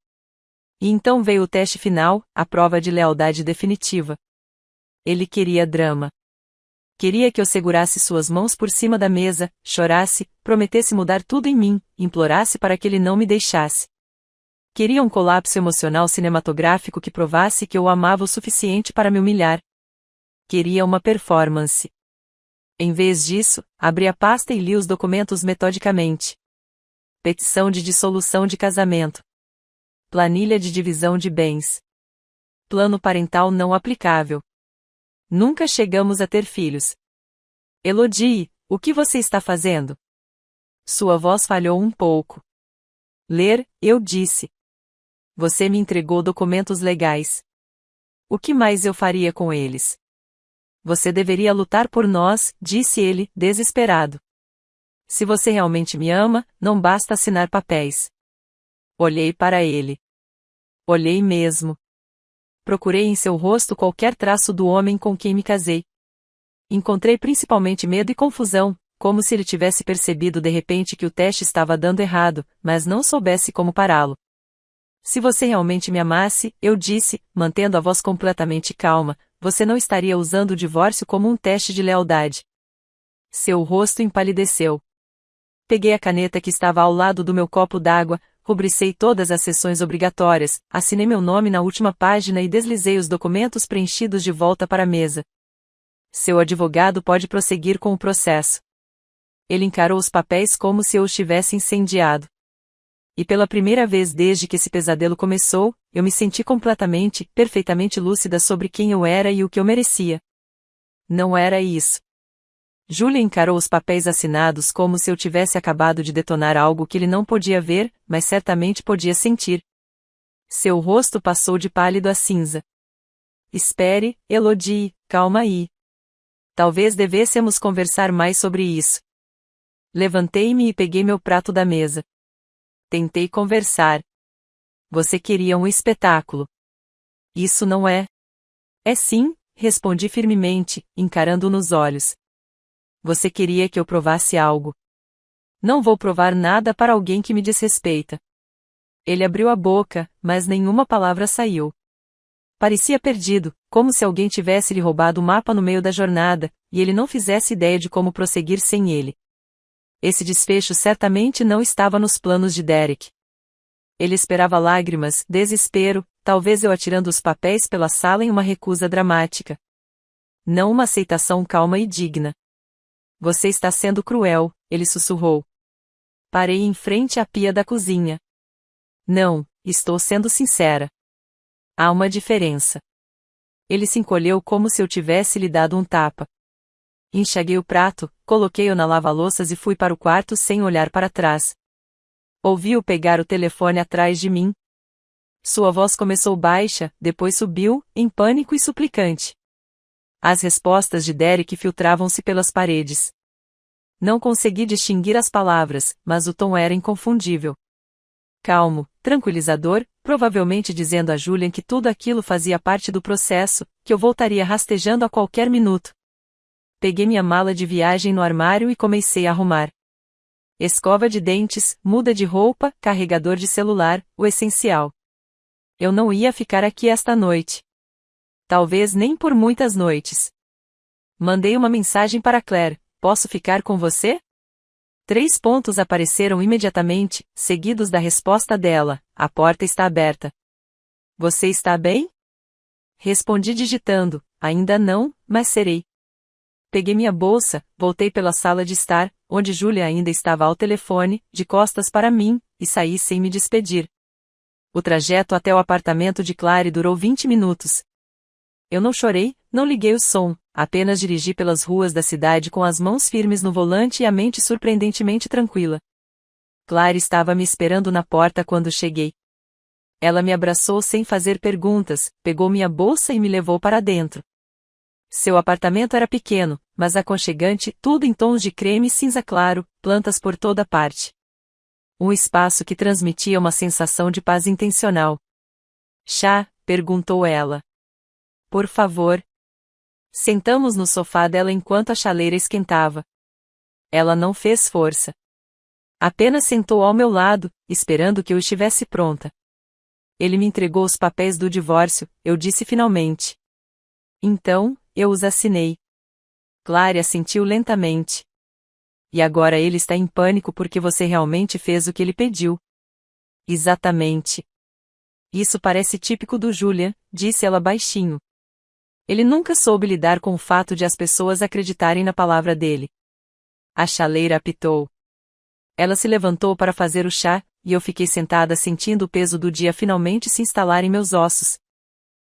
E então veio o teste final, a prova de lealdade definitiva. Ele queria drama. Queria que eu segurasse suas mãos por cima da mesa, chorasse, prometesse mudar tudo em mim, implorasse para que ele não me deixasse. Queria um colapso emocional cinematográfico que provasse que eu o amava o suficiente para me humilhar. Queria uma performance. Em vez disso, abri a pasta e li os documentos metodicamente. Petição de dissolução de casamento. Planilha de divisão de bens. Plano parental não aplicável. Nunca chegamos a ter filhos. Elodie, o que você está fazendo? Sua voz falhou um pouco. Ler, eu disse. Você me entregou documentos legais. O que mais eu faria com eles? Você deveria lutar por nós, disse ele, desesperado. Se você realmente me ama, não basta assinar papéis. Olhei para ele. Olhei mesmo. Procurei em seu rosto qualquer traço do homem com quem me casei. Encontrei principalmente medo e confusão, como se ele tivesse percebido de repente que o teste estava dando errado, mas não soubesse como pará-lo. Se você realmente me amasse, eu disse, mantendo a voz completamente calma, você não estaria usando o divórcio como um teste de lealdade. Seu rosto empalideceu. Peguei a caneta que estava ao lado do meu copo d'água, rubricei todas as seções obrigatórias, assinei meu nome na última página e deslizei os documentos preenchidos de volta para a mesa. Seu advogado pode prosseguir com o processo. Ele encarou os papéis como se eu os tivesse incendiado. E pela primeira vez desde que esse pesadelo começou, eu me senti completamente, perfeitamente lúcida sobre quem eu era e o que eu merecia. Não era isso. Julia encarou os papéis assinados como se eu tivesse acabado de detonar algo que ele não podia ver, mas certamente podia sentir. Seu rosto passou de pálido a cinza. Espere, Elodie, calma aí. Talvez devêssemos conversar mais sobre isso. Levantei-me e peguei meu prato da mesa. Tentei conversar. Você queria um espetáculo. Isso não é? É sim, respondi firmemente, encarando-o nos olhos. Você queria que eu provasse algo. Não vou provar nada para alguém que me desrespeita. Ele abriu a boca, mas nenhuma palavra saiu. Parecia perdido, como se alguém tivesse lhe roubado o mapa no meio da jornada, e ele não fizesse ideia de como prosseguir sem ele. Esse desfecho certamente não estava nos planos de Derek. Ele esperava lágrimas, desespero, talvez eu atirando os papéis pela sala em uma recusa dramática. Não uma aceitação calma e digna. Você está sendo cruel, ele sussurrou. Parei em frente à pia da cozinha. Não, estou sendo sincera. Há uma diferença. Ele se encolheu como se eu tivesse lhe dado um tapa. Enxaguei o prato, coloquei-o na lava-louças e fui para o quarto sem olhar para trás. Ouvi-o pegar o telefone atrás de mim. Sua voz começou baixa, depois subiu, em pânico e suplicante. As respostas de Derek filtravam-se pelas paredes. Não consegui distinguir as palavras, mas o tom era inconfundível. Calmo, tranquilizador, provavelmente dizendo a Julian que tudo aquilo fazia parte do processo, que eu voltaria rastejando a qualquer minuto. Peguei minha mala de viagem no armário e comecei a arrumar. Escova de dentes, muda de roupa, carregador de celular, o essencial. Eu não ia ficar aqui esta noite. Talvez nem por muitas noites. Mandei uma mensagem para Claire: posso ficar com você? 3 pontos apareceram imediatamente, seguidos da resposta dela: a porta está aberta. Você está bem? Respondi digitando: ainda não, mas serei. Peguei minha bolsa, voltei pela sala de estar, onde Julia ainda estava ao telefone, de costas para mim, e saí sem me despedir. O trajeto até o apartamento de Claire durou 20 minutos. Eu não chorei, não liguei o som, apenas dirigi pelas ruas da cidade com as mãos firmes no volante e a mente surpreendentemente tranquila. Claire estava me esperando na porta quando cheguei. Ela me abraçou sem fazer perguntas, pegou minha bolsa e me levou para dentro. Seu apartamento era pequeno, mas aconchegante, tudo em tons de creme cinza claro, plantas por toda parte. Um espaço que transmitia uma sensação de paz intencional. Chá? Perguntou ela. Por favor. Sentamos no sofá dela enquanto a chaleira esquentava. Ela não fez força. Apenas sentou ao meu lado, esperando que eu estivesse pronta. Ele me entregou os papéis do divórcio, eu disse finalmente. Então, eu os assinei. Claire assentiu lentamente. E agora ele está em pânico porque você realmente fez o que ele pediu. Exatamente. Isso parece típico do Julian, disse ela baixinho. Ele nunca soube lidar com o fato de as pessoas acreditarem na palavra dele. A chaleira apitou. Ela se levantou para fazer o chá, e eu fiquei sentada sentindo o peso do dia finalmente se instalar em meus ossos.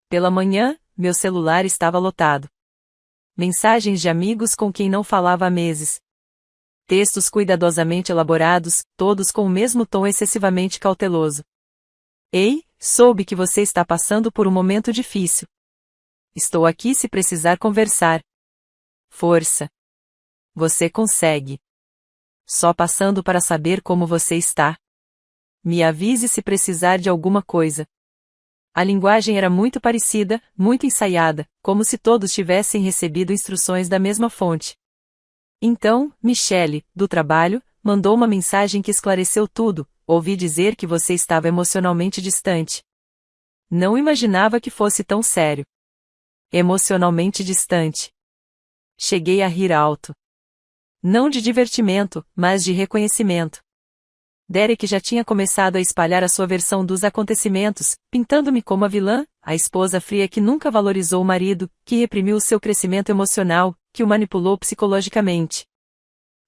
Pela manhã, meu celular estava lotado. Mensagens de amigos com quem não falava há meses. Textos cuidadosamente elaborados, todos com o mesmo tom excessivamente cauteloso. Ei, soube que você está passando por um momento difícil. Estou aqui se precisar conversar. Força. Você consegue. Só passando para saber como você está. Me avise se precisar de alguma coisa. A linguagem era muito parecida, muito ensaiada, como se todos tivessem recebido instruções da mesma fonte. Então, Michele, do trabalho, mandou uma mensagem que esclareceu tudo. Ouvi dizer que você estava emocionalmente distante. Não imaginava que fosse tão sério. Emocionalmente distante. Cheguei a rir alto. Não de divertimento, mas de reconhecimento. Derek já tinha começado a espalhar a sua versão dos acontecimentos, pintando-me como a vilã, a esposa fria que nunca valorizou o marido, que reprimiu o seu crescimento emocional, que o manipulou psicologicamente.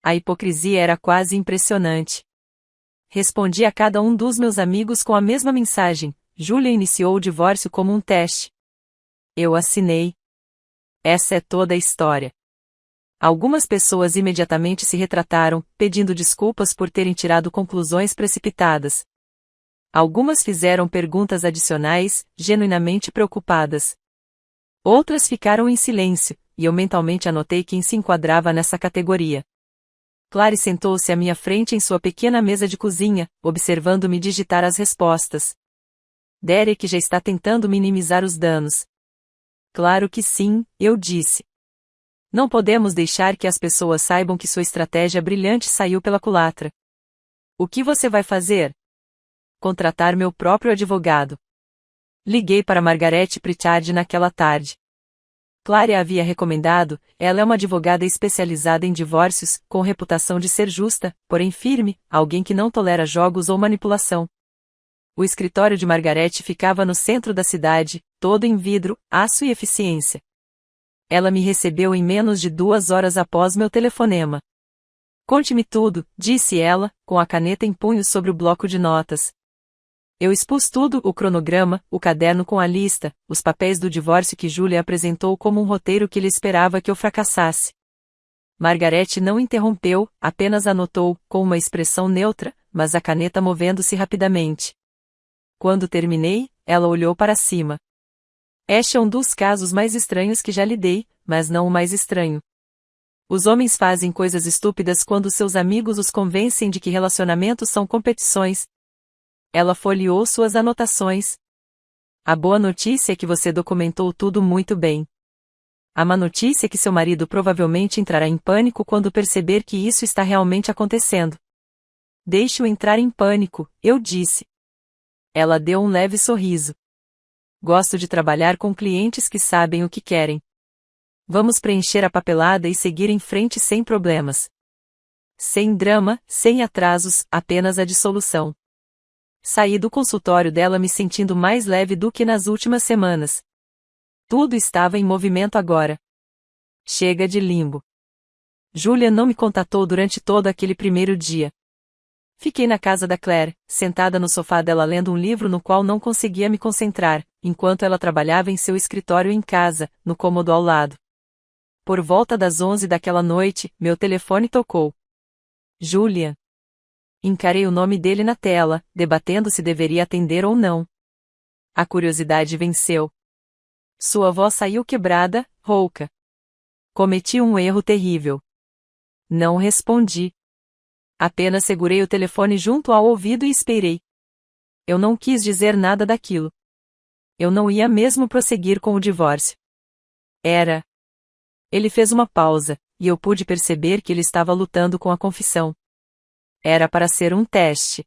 A hipocrisia era quase impressionante. Respondi a cada um dos meus amigos com a mesma mensagem. Júlia iniciou o divórcio como um teste. Eu assinei. Essa é toda a história. Algumas pessoas imediatamente se retrataram, pedindo desculpas por terem tirado conclusões precipitadas. Algumas fizeram perguntas adicionais, genuinamente preocupadas. Outras ficaram em silêncio, e eu mentalmente anotei quem se enquadrava nessa categoria. Clary sentou-se à minha frente em sua pequena mesa de cozinha, observando-me digitar as respostas. Derek já está tentando minimizar os danos. Claro que sim, eu disse. Não podemos deixar que as pessoas saibam que sua estratégia brilhante saiu pela culatra. O que você vai fazer? Contratar meu próprio advogado. Liguei para Margaret Pritchard naquela tarde. Clary a havia recomendado, ela é uma advogada especializada em divórcios, com reputação de ser justa, porém firme, alguém que não tolera jogos ou manipulação. O escritório de Margaret ficava no centro da cidade, todo em vidro, aço e eficiência. Ela me recebeu em menos de 2 horas após meu telefonema. Conte-me tudo, disse ela, com a caneta em punho sobre o bloco de notas. Eu expus tudo, o cronograma, o caderno com a lista, os papéis do divórcio que Julia apresentou como um roteiro que ele esperava que eu fracassasse. Margaret não interrompeu, apenas anotou, com uma expressão neutra, mas a caneta movendo-se rapidamente. Quando terminei, ela olhou para cima. Este é um dos casos mais estranhos que já lidei, mas não o mais estranho. Os homens fazem coisas estúpidas quando seus amigos os convencem de que relacionamentos são competições. Ela folheou suas anotações. A boa notícia é que você documentou tudo muito bem. A má notícia é que seu marido provavelmente entrará em pânico quando perceber que isso está realmente acontecendo. Deixe-o entrar em pânico, eu disse. Ela deu um leve sorriso. Gosto de trabalhar com clientes que sabem o que querem. Vamos preencher a papelada e seguir em frente sem problemas. Sem drama, sem atrasos, apenas a dissolução. Saí do consultório dela me sentindo mais leve do que nas últimas semanas. Tudo estava em movimento agora. Chega de limbo. Julia não me contatou durante todo aquele primeiro dia. Fiquei na casa da Claire, sentada no sofá dela lendo um livro no qual não conseguia me concentrar, enquanto ela trabalhava em seu escritório em casa, no cômodo ao lado. Por volta das 11 daquela noite, meu telefone tocou. Julia. Encarei o nome dele na tela, debatendo se deveria atender ou não. A curiosidade venceu. Sua voz saiu quebrada, rouca. Cometi um erro terrível. Não respondi. Apenas segurei o telefone junto ao ouvido e esperei. Eu não quis dizer nada daquilo. Eu não ia mesmo prosseguir com o divórcio. Era. Ele fez uma pausa, e eu pude perceber que ele estava lutando com a confissão. Era para ser um teste.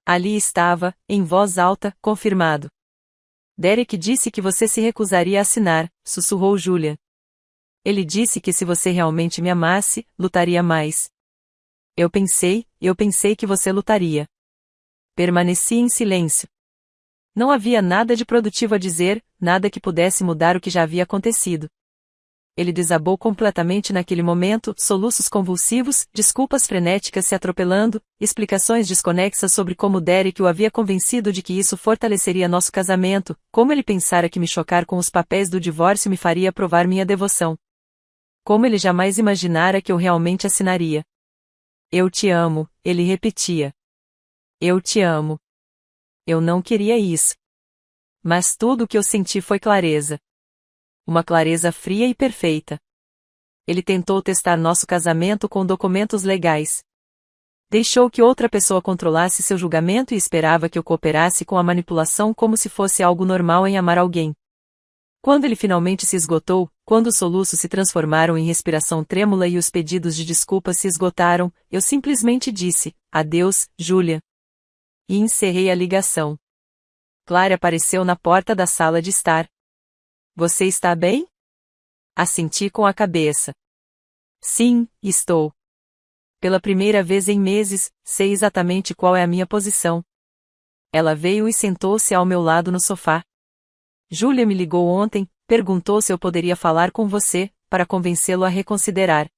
Ali estava, em voz alta, confirmado. Derek disse que você se recusaria a assinar, sussurrou Julia. Ele disse que se você realmente me amasse, lutaria mais. Eu pensei que você lutaria. Permaneci em silêncio. Não havia nada de produtivo a dizer, nada que pudesse mudar o que já havia acontecido. Ele desabou completamente naquele momento, soluços convulsivos, desculpas frenéticas se atropelando, explicações desconexas sobre como Derek o havia convencido de que isso fortaleceria nosso casamento, como ele pensara que me chocar com os papéis do divórcio me faria provar minha devoção. Como ele jamais imaginara que eu realmente assinaria. Eu te amo, ele repetia. Eu te amo. Eu não queria isso. Mas tudo o que eu senti foi clareza. Uma clareza fria e perfeita. Ele tentou testar nosso casamento com documentos legais. Deixou que outra pessoa controlasse seu julgamento e esperava que eu cooperasse com a manipulação como se fosse algo normal em amar alguém. Quando ele finalmente se esgotou, quando os soluços se transformaram em respiração trêmula e os pedidos de desculpas se esgotaram, eu simplesmente disse, adeus, Julia. E encerrei a ligação. Clary apareceu na porta da sala de estar. Você está bem? Assenti com a cabeça. Sim, estou. Pela primeira vez em meses, sei exatamente qual é a minha posição. Ela veio e sentou-se ao meu lado no sofá. Julia me ligou ontem, perguntou se eu poderia falar com você, para convencê-lo a reconsiderar.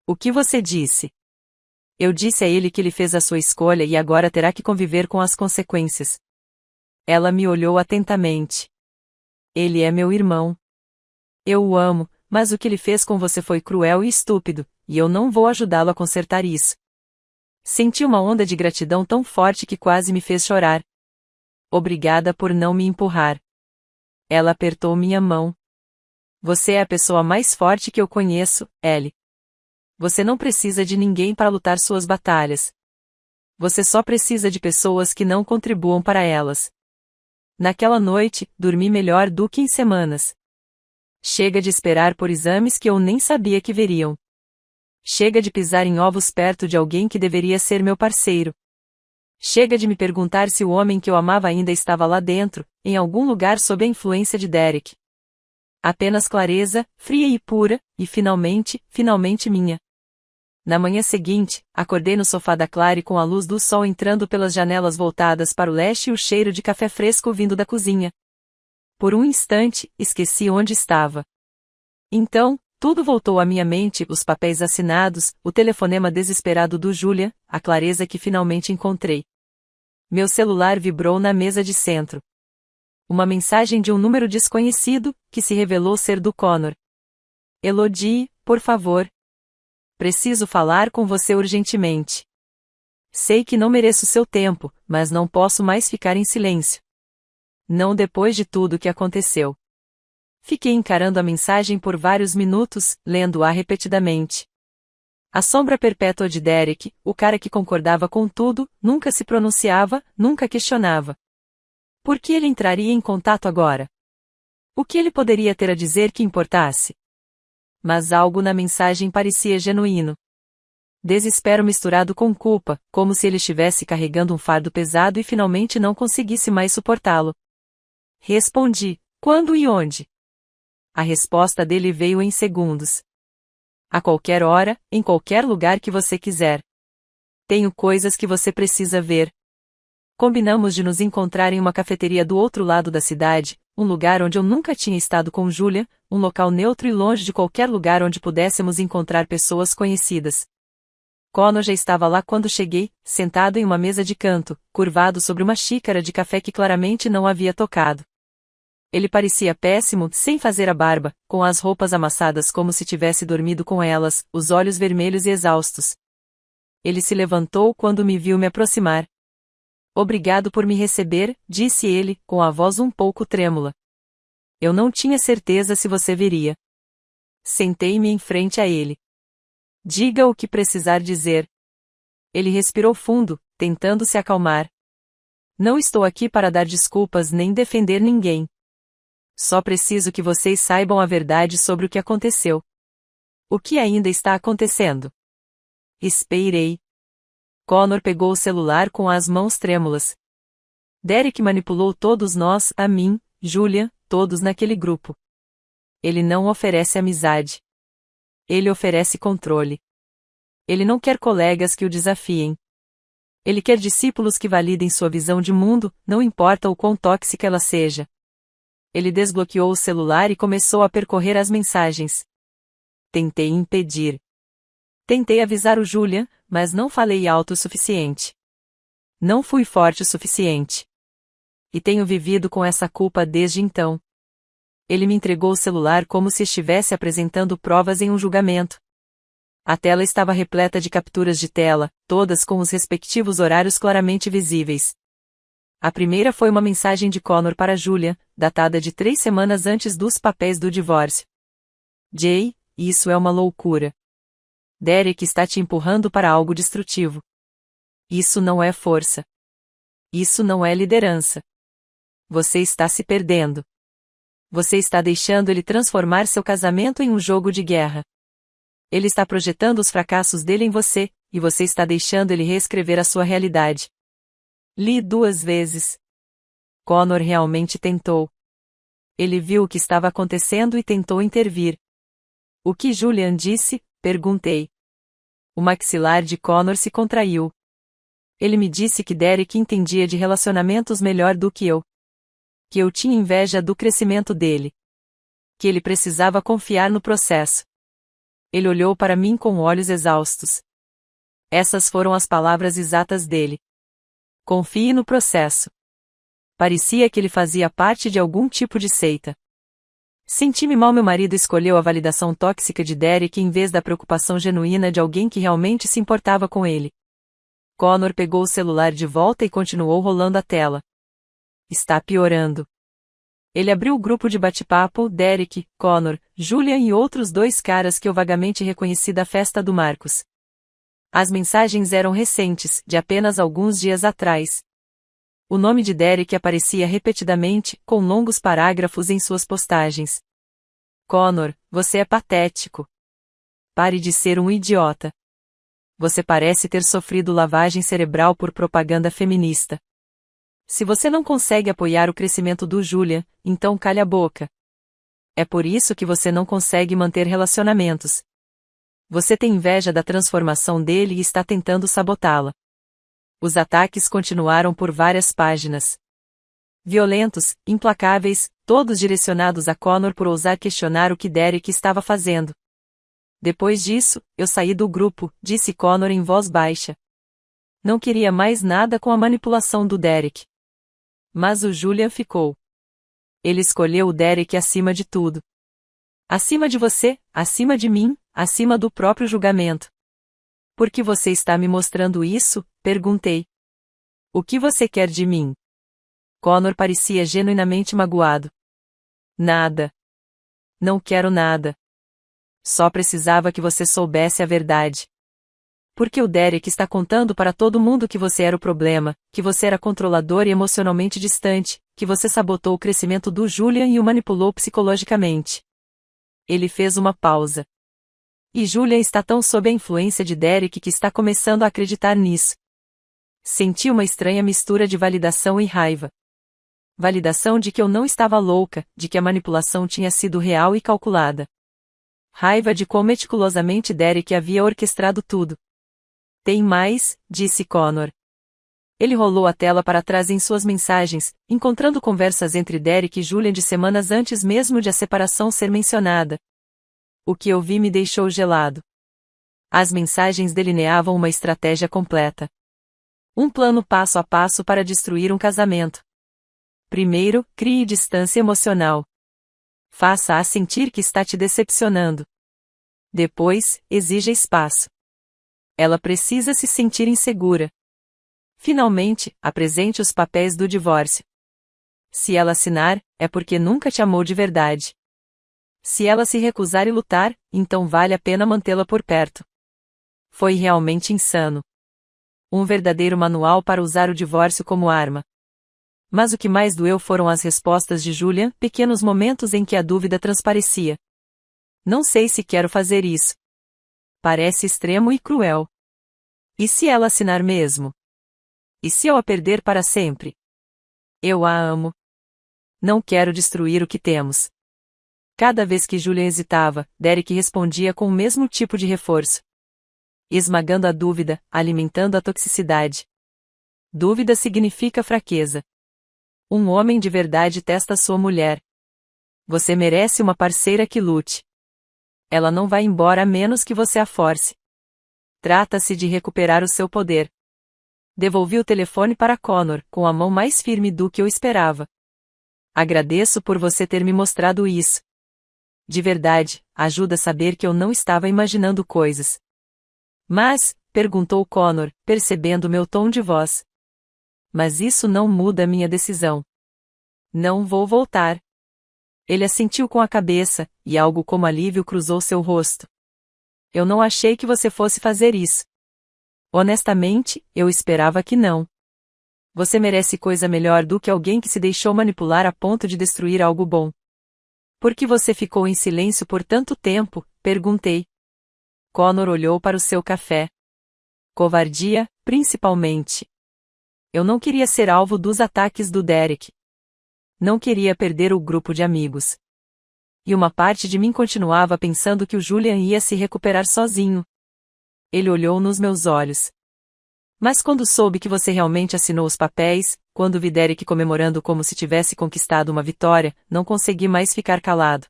O que você disse? Eu disse a ele que ele fez a sua escolha e agora terá que conviver com as consequências. Ela me olhou atentamente. Ele é meu irmão. Eu o amo, mas o que ele fez com você foi cruel e estúpido, e eu não vou ajudá-lo a consertar isso. Senti uma onda de gratidão tão forte que quase me fez chorar. Obrigada por não me empurrar. Ela apertou minha mão. Você é a pessoa mais forte que eu conheço, Ellie. Você não precisa de ninguém para lutar suas batalhas. Você só precisa de pessoas que não contribuam para elas. Naquela noite, dormi melhor do que em semanas. Chega de esperar por exames que eu nem sabia que veriam. Chega de pisar em ovos perto de alguém que deveria ser meu parceiro. Chega de me perguntar se o homem que eu amava ainda estava lá dentro, em algum lugar sob a influência de Derek. Apenas clareza, fria e pura, e finalmente minha. Na manhã seguinte, acordei no sofá da Clary com a luz do sol entrando pelas janelas voltadas para o leste e o cheiro de café fresco vindo da cozinha. Por um instante, esqueci onde estava. Então, tudo voltou à minha mente, os papéis assinados, o telefonema desesperado do Julia, a clareza que finalmente encontrei. Meu celular vibrou na mesa de centro. Uma mensagem de um número desconhecido, que se revelou ser do Connor. Elodie, por favor. Preciso falar com você urgentemente. Sei que não mereço seu tempo, mas não posso mais ficar em silêncio. Não depois de tudo que aconteceu. Fiquei encarando a mensagem por vários minutos, lendo-a repetidamente. A sombra perpétua de Derek, o cara que concordava com tudo, nunca se pronunciava, nunca questionava. Por que ele entraria em contato agora? O que ele poderia ter a dizer que importasse? Mas algo na mensagem parecia genuíno. Desespero misturado com culpa, como se ele estivesse carregando um fardo pesado e finalmente não conseguisse mais suportá-lo. Respondi, quando e onde? A resposta dele veio em segundos. A qualquer hora, em qualquer lugar que você quiser. Tenho coisas que você precisa ver. Combinamos de nos encontrar em uma cafeteria do outro lado da cidade, um lugar onde eu nunca tinha estado com Julia, um local neutro e longe de qualquer lugar onde pudéssemos encontrar pessoas conhecidas. Connor já estava lá quando cheguei, sentado em uma mesa de canto, curvado sobre uma xícara de café que claramente não havia tocado. Ele parecia péssimo, sem fazer a barba, com as roupas amassadas como se tivesse dormido com elas, os olhos vermelhos e exaustos. Ele se levantou quando me viu me aproximar. Obrigado por me receber, disse ele, com a voz um pouco trêmula. Eu não tinha certeza se você viria. Sentei-me em frente a ele. Diga o que precisar dizer. Ele respirou fundo, tentando se acalmar. Não estou aqui para dar desculpas nem defender ninguém. Só preciso que vocês saibam a verdade sobre o que aconteceu. O que ainda está acontecendo? Esperei. Connor pegou o celular com as mãos trêmulas. Derek manipulou todos nós, a mim, Julia, todos naquele grupo. Ele não oferece amizade. Ele oferece controle. Ele não quer colegas que o desafiem. Ele quer discípulos que validem sua visão de mundo, não importa o quão tóxica ela seja. Ele desbloqueou o celular e começou a percorrer as mensagens. Tentei impedir. Tentei avisar o Julia, mas não falei alto o suficiente. Não fui forte o suficiente. E tenho vivido com essa culpa desde então. Ele me entregou o celular como se estivesse apresentando provas em um julgamento. A tela estava repleta de capturas de tela, todas com os respectivos horários claramente visíveis. A primeira foi uma mensagem de Connor para Julia, datada de 3 semanas antes dos papéis do divórcio. Jay, isso é uma loucura. Derek está te empurrando para algo destrutivo. Isso não é força. Isso não é liderança. Você está se perdendo. Você está deixando ele transformar seu casamento em um jogo de guerra. Ele está projetando os fracassos dele em você, e você está deixando ele reescrever a sua realidade. Li 2 vezes. Connor realmente tentou. Ele viu o que estava acontecendo e tentou intervir. O que Julian disse? Perguntei. O maxilar de Connor se contraiu. Ele me disse que Derek entendia de relacionamentos melhor do que eu. Que eu tinha inveja do crescimento dele. Que ele precisava confiar no processo. Ele olhou para mim com olhos exaustos. Essas foram as palavras exatas dele. Confie no processo. Parecia que ele fazia parte de algum tipo de seita. Senti-me mal. Meu marido escolheu a validação tóxica de Derek em vez da preocupação genuína de alguém que realmente se importava com ele. Connor pegou o celular de volta e continuou rolando a tela. Está piorando. Ele abriu o grupo de bate-papo, Derek, Connor, Julian e outros 2 caras que eu vagamente reconheci da festa do Marcos. As mensagens eram recentes, de apenas alguns dias atrás. O nome de Derek aparecia repetidamente, com longos parágrafos em suas postagens. Connor, você é patético. Pare de ser um idiota. Você parece ter sofrido lavagem cerebral por propaganda feminista. Se você não consegue apoiar o crescimento do Julian, então calhe a boca. É por isso que você não consegue manter relacionamentos. Você tem inveja da transformação dele e está tentando sabotá-la. Os ataques continuaram por várias páginas. Violentos, implacáveis, todos direcionados a Connor por ousar questionar o que Derek estava fazendo. Depois disso, eu saí do grupo, disse Connor em voz baixa. Não queria mais nada com a manipulação do Derek. Mas o Julian ficou. Ele escolheu o Derek acima de tudo. Acima de você, acima de mim, acima do próprio julgamento. Por que você está me mostrando isso? Perguntei. O que você quer de mim? Connor parecia genuinamente magoado. Nada. Não quero nada. Só precisava que você soubesse a verdade. Porque o Derek está contando para todo mundo que você era o problema, que você era controlador e emocionalmente distante, que você sabotou o crescimento do Julian e o manipulou psicologicamente. Ele fez uma pausa. E Julian está tão sob a influência de Derek que está começando a acreditar nisso. Senti uma estranha mistura de validação e raiva. Validação de que eu não estava louca, de que a manipulação tinha sido real e calculada. Raiva de quão meticulosamente Derek havia orquestrado tudo. Tem mais, disse Connor. Ele rolou a tela para trás em suas mensagens, encontrando conversas entre Derek e Julian de semanas antes mesmo de a separação ser mencionada. O que eu vi me deixou gelado. As mensagens delineavam uma estratégia completa. Um plano passo a passo para destruir um casamento. Primeiro, crie distância emocional. Faça-a sentir que está te decepcionando. Depois, exija espaço. Ela precisa se sentir insegura. Finalmente, apresente os papéis do divórcio. Se ela assinar, é porque nunca te amou de verdade. Se ela se recusar e lutar, então vale a pena mantê-la por perto. Foi realmente insano. Um verdadeiro manual para usar o divórcio como arma. Mas o que mais doeu foram as respostas de Julian, pequenos momentos em que a dúvida transparecia. Não sei se quero fazer isso. Parece extremo e cruel. E se ela assinar mesmo? E se eu a perder para sempre? Eu a amo. Não quero destruir o que temos. Cada vez que Julian hesitava, Derek respondia com o mesmo tipo de reforço. Esmagando a dúvida, alimentando a toxicidade. Dúvida significa fraqueza. Um homem de verdade testa sua mulher. Você merece uma parceira que lute. Ela não vai embora a menos que você a force. Trata-se de recuperar o seu poder. Devolvi o telefone para Connor, com a mão mais firme do que eu esperava. Agradeço por você ter me mostrado isso. De verdade, ajuda a saber que eu não estava imaginando coisas. Mas, perguntou Connor, percebendo meu tom de voz. Mas isso não muda minha decisão. Não vou voltar. Ele assentiu com a cabeça, e algo como alívio cruzou seu rosto. Eu não achei que você fosse fazer isso. Honestamente, eu esperava que não. Você merece coisa melhor do que alguém que se deixou manipular a ponto de destruir algo bom. Por que você ficou em silêncio por tanto tempo? Perguntei. Connor olhou para o seu café. Covardia, principalmente. Eu não queria ser alvo dos ataques do Derek. Não queria perder o grupo de amigos. E uma parte de mim continuava pensando que o Julian ia se recuperar sozinho. Ele olhou nos meus olhos. Mas quando soube que você realmente assinou os papéis, quando vi Derek comemorando como se tivesse conquistado uma vitória, não consegui mais ficar calado.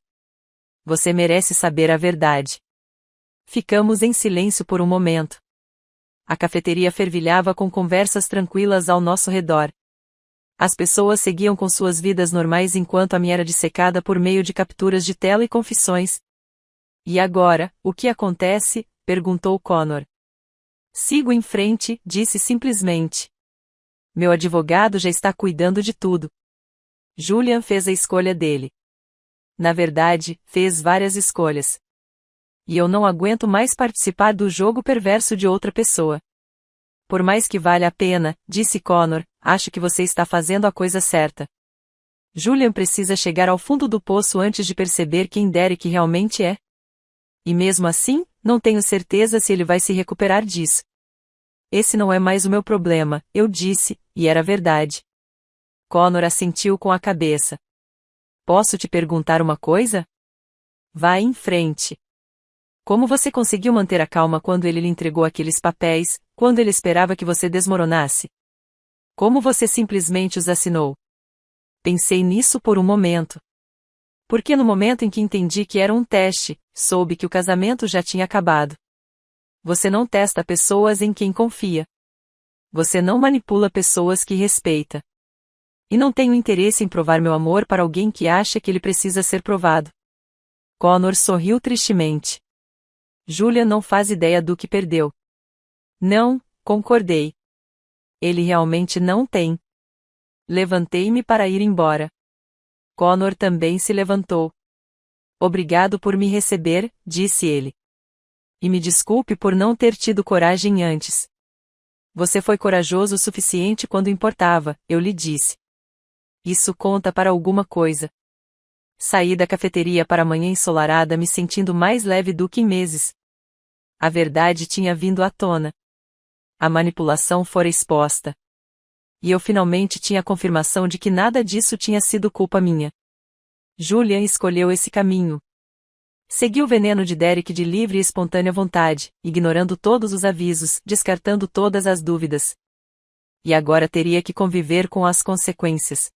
Você merece saber a verdade. Ficamos em silêncio por um momento. A cafeteria fervilhava com conversas tranquilas ao nosso redor. As pessoas seguiam com suas vidas normais enquanto a minha era dissecada por meio de capturas de tela e confissões. E agora, o que acontece? Perguntou Connor. Sigo em frente, disse simplesmente. Meu advogado já está cuidando de tudo. Julian fez a escolha dele. Na verdade, fez várias escolhas. E eu não aguento mais participar do jogo perverso de outra pessoa. Por mais que valha a pena, disse Connor, acho que você está fazendo a coisa certa. Julian precisa chegar ao fundo do poço antes de perceber quem Derek realmente é. E mesmo assim, não tenho certeza se ele vai se recuperar disso. Esse não é mais o meu problema, eu disse, e era verdade. Connor assentiu com a cabeça. Posso te perguntar uma coisa? Vá em frente. Como você conseguiu manter a calma quando ele lhe entregou aqueles papéis, quando ele esperava que você desmoronasse? Como você simplesmente os assinou? Pensei nisso por um momento. Porque no momento em que entendi que era um teste, soube que o casamento já tinha acabado. Você não testa pessoas em quem confia. Você não manipula pessoas que respeita. E não tenho interesse em provar meu amor para alguém que acha que ele precisa ser provado. Connor sorriu tristemente. Julia não faz ideia do que perdeu. Não, concordei. Ele realmente não tem. Levantei-me para ir embora. Connor também se levantou. Obrigado por me receber, disse ele. E me desculpe por não ter tido coragem antes. Você foi corajoso o suficiente quando importava, eu lhe disse. Isso conta para alguma coisa. Saí da cafeteria para a manhã ensolarada me sentindo mais leve do que em meses. A verdade tinha vindo à tona. A manipulação fora exposta. E eu finalmente tinha a confirmação de que nada disso tinha sido culpa minha. Julian escolheu esse caminho. Segui o veneno de Derek de livre e espontânea vontade, ignorando todos os avisos, descartando todas as dúvidas. E agora teria que conviver com as consequências.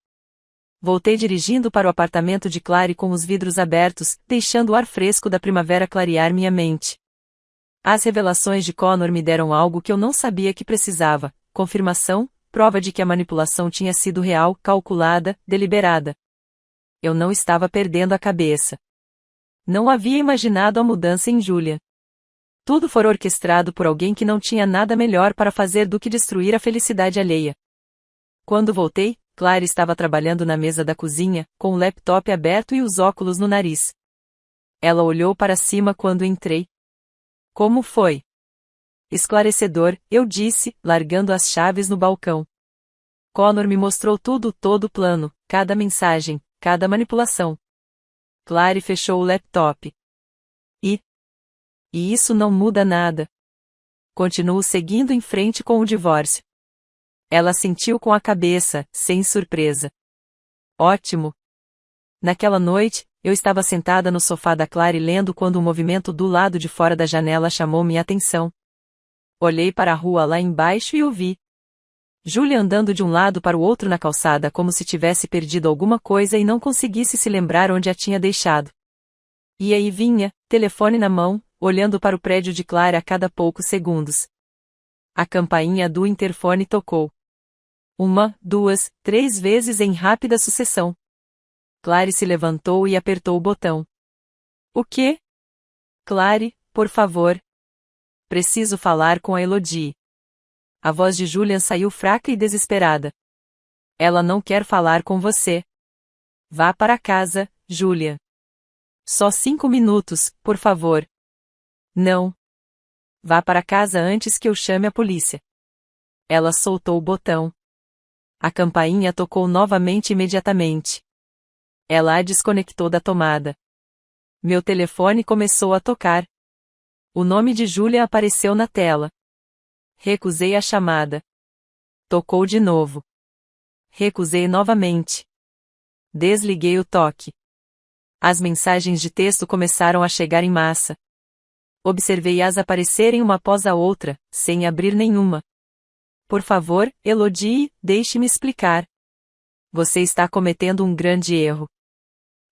Voltei dirigindo para o apartamento de Clary com os vidros abertos, deixando o ar fresco da primavera clarear minha mente. As revelações de Connor me deram algo que eu não sabia que precisava: confirmação, prova de que a manipulação tinha sido real, calculada, deliberada. Eu não estava perdendo a cabeça. Não havia imaginado a mudança em Julia. Tudo fora orquestrado por alguém que não tinha nada melhor para fazer do que destruir a felicidade alheia. Quando voltei, Clary estava trabalhando na mesa da cozinha, com o laptop aberto e os óculos no nariz. Ela olhou para cima quando entrei. Como foi? Esclarecedor, eu disse, largando as chaves no balcão. Connor me mostrou tudo, todo o plano, cada mensagem, cada manipulação. Clary fechou o laptop. E isso não muda nada. Continuo seguindo em frente com o divórcio. Ela assentiu com a cabeça, sem surpresa. Ótimo. Naquela noite, eu estava sentada no sofá da Clary lendo quando um movimento do lado de fora da janela chamou minha atenção. Olhei para a rua lá embaixo e o vi. Julia andando de um lado para o outro na calçada como se tivesse perdido alguma coisa e não conseguisse se lembrar onde a tinha deixado. E aí vinha, telefone na mão, olhando para o prédio de Clary a cada poucos segundos. A campainha do interfone tocou. 1, 2, 3 vezes em rápida sucessão. Clary se levantou e apertou o botão. O quê? Clary, por favor. Preciso falar com a Elodie. A voz de Julian saiu fraca e desesperada. Ela não quer falar com você. Vá para casa, Julian. Só 5 minutos, por favor. Não. Vá para casa antes que eu chame a polícia. Ela soltou o botão. A campainha tocou novamente imediatamente. Ela a desconectou da tomada. Meu telefone começou a tocar. O nome de Julia apareceu na tela. Recusei a chamada. Tocou de novo. Recusei novamente. Desliguei o toque. As mensagens de texto começaram a chegar em massa. Observei-as aparecerem uma após a outra, sem abrir nenhuma. Por favor, Elodie, deixe-me explicar. Você está cometendo um grande erro.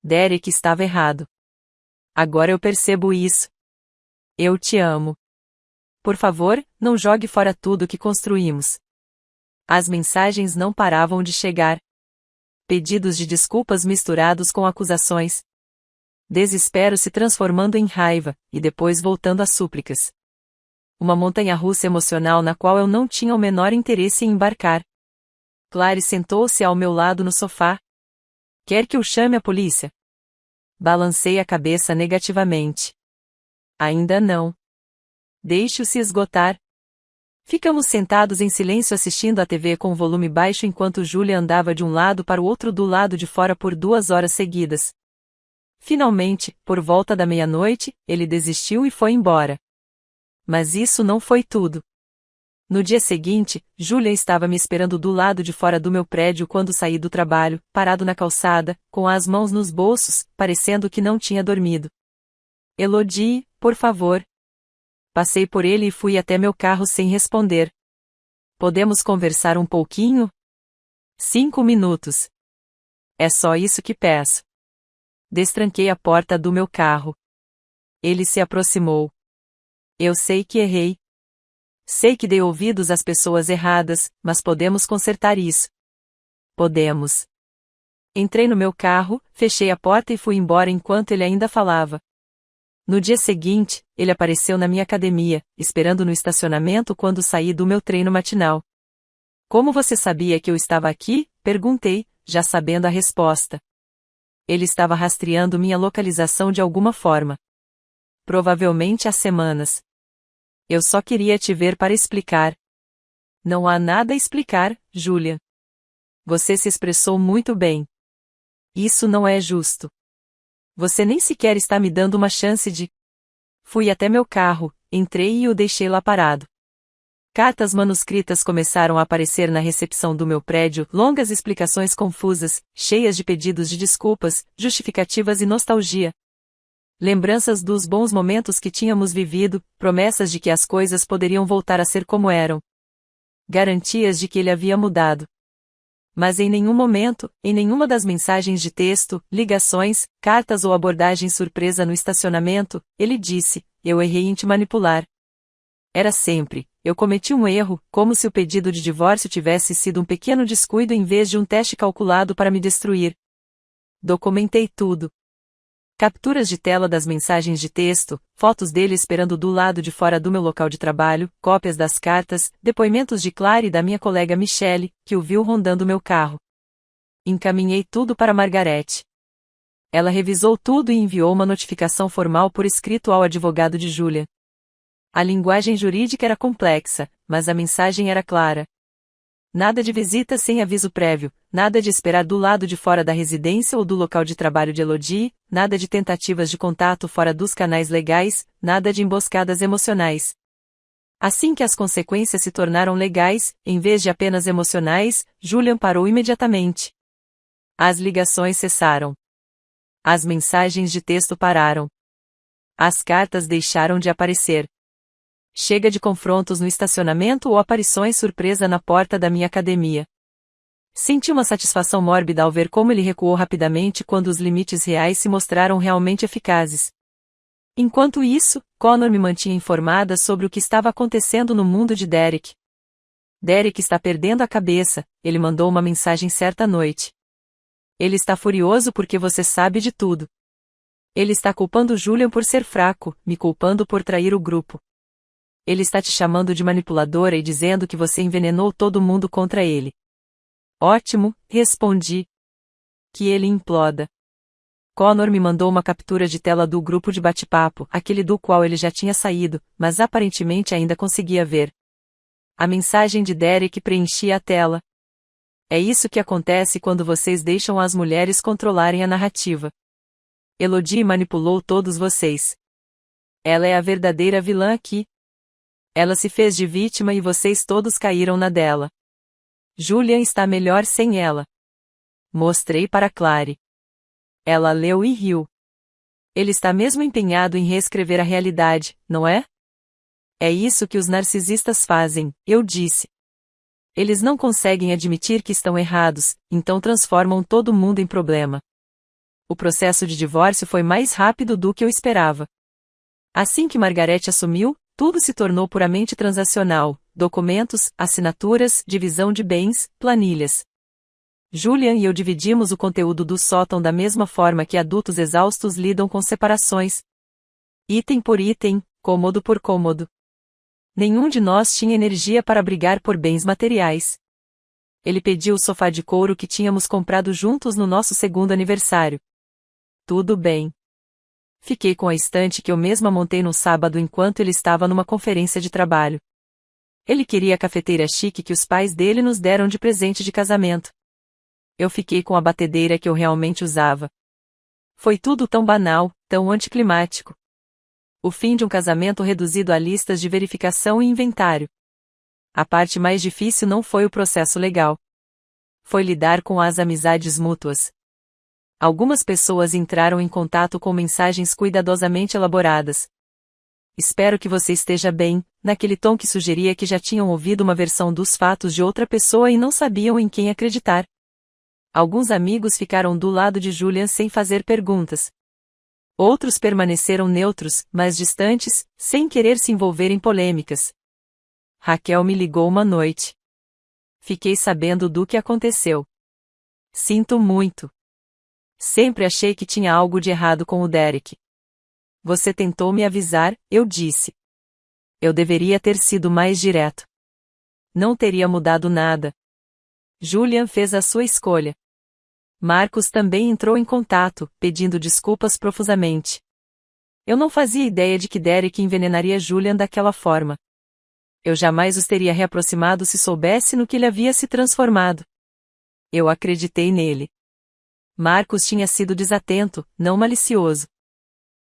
Derek estava errado. Agora eu percebo isso. Eu te amo. Por favor, não jogue fora tudo que construímos. As mensagens não paravam de chegar. Pedidos de desculpas misturados com acusações. Desespero se transformando em raiva, e depois voltando a súplicas. Uma montanha-russa emocional na qual eu não tinha o menor interesse em embarcar. Clary sentou-se ao meu lado no sofá. Quer que eu chame a polícia? Balancei a cabeça negativamente. Ainda não. Deixe-o se esgotar. Ficamos sentados em silêncio assistindo à TV com o volume baixo enquanto Julia andava de um lado para o outro do lado de fora por 2 horas seguidas. Finalmente, por volta da meia-noite, ele desistiu e foi embora. Mas isso não foi tudo. No dia seguinte, Julia estava me esperando do lado de fora do meu prédio quando saí do trabalho, parado na calçada, com as mãos nos bolsos, parecendo que não tinha dormido. Elodie, por favor. Passei por ele e fui até meu carro sem responder. Podemos conversar um pouquinho? 5 minutos. É só isso que peço. Destranquei a porta do meu carro. Ele se aproximou. Eu sei que errei. Sei que dei ouvidos às pessoas erradas, mas podemos consertar isso. Podemos. Entrei no meu carro, fechei a porta e fui embora enquanto ele ainda falava. No dia seguinte, ele apareceu na minha academia, esperando no estacionamento quando saí do meu treino matinal. Como você sabia que eu estava aqui? Perguntei, já sabendo a resposta. Ele estava rastreando minha localização de alguma forma. Provavelmente há semanas. Eu só queria te ver para explicar. Não há nada a explicar, Julia. Você se expressou muito bem. Isso não é justo. Você nem sequer está me dando uma chance de... Fui até meu carro, entrei e o deixei lá parado. Cartas manuscritas começaram a aparecer na recepção do meu prédio, longas explicações confusas, cheias de pedidos de desculpas, justificativas e nostalgia. Lembranças dos bons momentos que tínhamos vivido, promessas de que as coisas poderiam voltar a ser como eram. Garantias de que ele havia mudado. Mas em nenhum momento, em nenhuma das mensagens de texto, ligações, cartas ou abordagem surpresa no estacionamento, ele disse, eu errei em te manipular. Era sempre, eu cometi um erro, como se o pedido de divórcio tivesse sido um pequeno descuido em vez de um teste calculado para me destruir. Documentei tudo. Capturas de tela das mensagens de texto, fotos dele esperando do lado de fora do meu local de trabalho, cópias das cartas, depoimentos de Clary e da minha colega Michelle, que o viu rondando meu carro. Encaminhei tudo para Margaret. Ela revisou tudo e enviou uma notificação formal por escrito ao advogado de Julia. A linguagem jurídica era complexa, mas a mensagem era clara. Nada de visita sem aviso prévio, nada de esperar do lado de fora da residência ou do local de trabalho de Elodie, nada de tentativas de contato fora dos canais legais, nada de emboscadas emocionais. Assim que as consequências se tornaram legais, em vez de apenas emocionais, Julian parou imediatamente. As ligações cessaram. As mensagens de texto pararam. As cartas deixaram de aparecer. Chega de confrontos no estacionamento ou aparições surpresa na porta da minha academia. Senti uma satisfação mórbida ao ver como ele recuou rapidamente quando os limites reais se mostraram realmente eficazes. Enquanto isso, Connor me mantinha informada sobre o que estava acontecendo no mundo de Derek. Derek está perdendo a cabeça, ele mandou uma mensagem certa noite. Ele está furioso porque você sabe de tudo. Ele está culpando Julian por ser fraco, me culpando por trair o grupo. Ele está te chamando de manipuladora e dizendo que você envenenou todo mundo contra ele. Ótimo, respondi. Que ele imploda. Connor me mandou uma captura de tela do grupo de bate-papo, aquele do qual ele já tinha saído, mas aparentemente ainda conseguia ver. A mensagem de Derek preenchia a tela. É isso que acontece quando vocês deixam as mulheres controlarem a narrativa. Elodie manipulou todos vocês. Ela é a verdadeira vilã aqui. Ela se fez de vítima e vocês todos caíram na dela. Julian está melhor sem ela. Mostrei para Clary. Ela leu e riu. Ele está mesmo empenhado em reescrever a realidade, não é? É isso que os narcisistas fazem, eu disse. Eles não conseguem admitir que estão errados, então transformam todo mundo em problema. O processo de divórcio foi mais rápido do que eu esperava. Assim que Margaret assumiu, tudo se tornou puramente transacional: documentos, assinaturas, divisão de bens, planilhas. Julian e eu dividimos o conteúdo do sótão da mesma forma que adultos exaustos lidam com separações. Item por item, cômodo por cômodo. Nenhum de nós tinha energia para brigar por bens materiais. Ele pediu o sofá de couro que tínhamos comprado juntos no nosso segundo aniversário. Tudo bem. Fiquei com a estante que eu mesma montei no sábado enquanto ele estava numa conferência de trabalho. Ele queria a cafeteira chique que os pais dele nos deram de presente de casamento. Eu fiquei com a batedeira que eu realmente usava. Foi tudo tão banal, tão anticlimático. O fim de um casamento reduzido a listas de verificação e inventário. A parte mais difícil não foi o processo legal. Foi lidar com as amizades mútuas. Algumas pessoas entraram em contato com mensagens cuidadosamente elaboradas. Espero que você esteja bem, naquele tom que sugeria que já tinham ouvido uma versão dos fatos de outra pessoa e não sabiam em quem acreditar. Alguns amigos ficaram do lado de Julian sem fazer perguntas. Outros permaneceram neutros, mas distantes, sem querer se envolver em polêmicas. Raquel me ligou uma noite. Fiquei sabendo do que aconteceu. Sinto muito. Sempre achei que tinha algo de errado com o Derek. Você tentou me avisar, eu disse. Eu deveria ter sido mais direto. Não teria mudado nada. Julian fez a sua escolha. Marcos também entrou em contato, pedindo desculpas profusamente. Eu não fazia ideia de que Derek envenenaria Julian daquela forma. Eu jamais os teria reaproximado se soubesse no que ele havia se transformado. Eu acreditei nele. Marcos tinha sido desatento, não malicioso.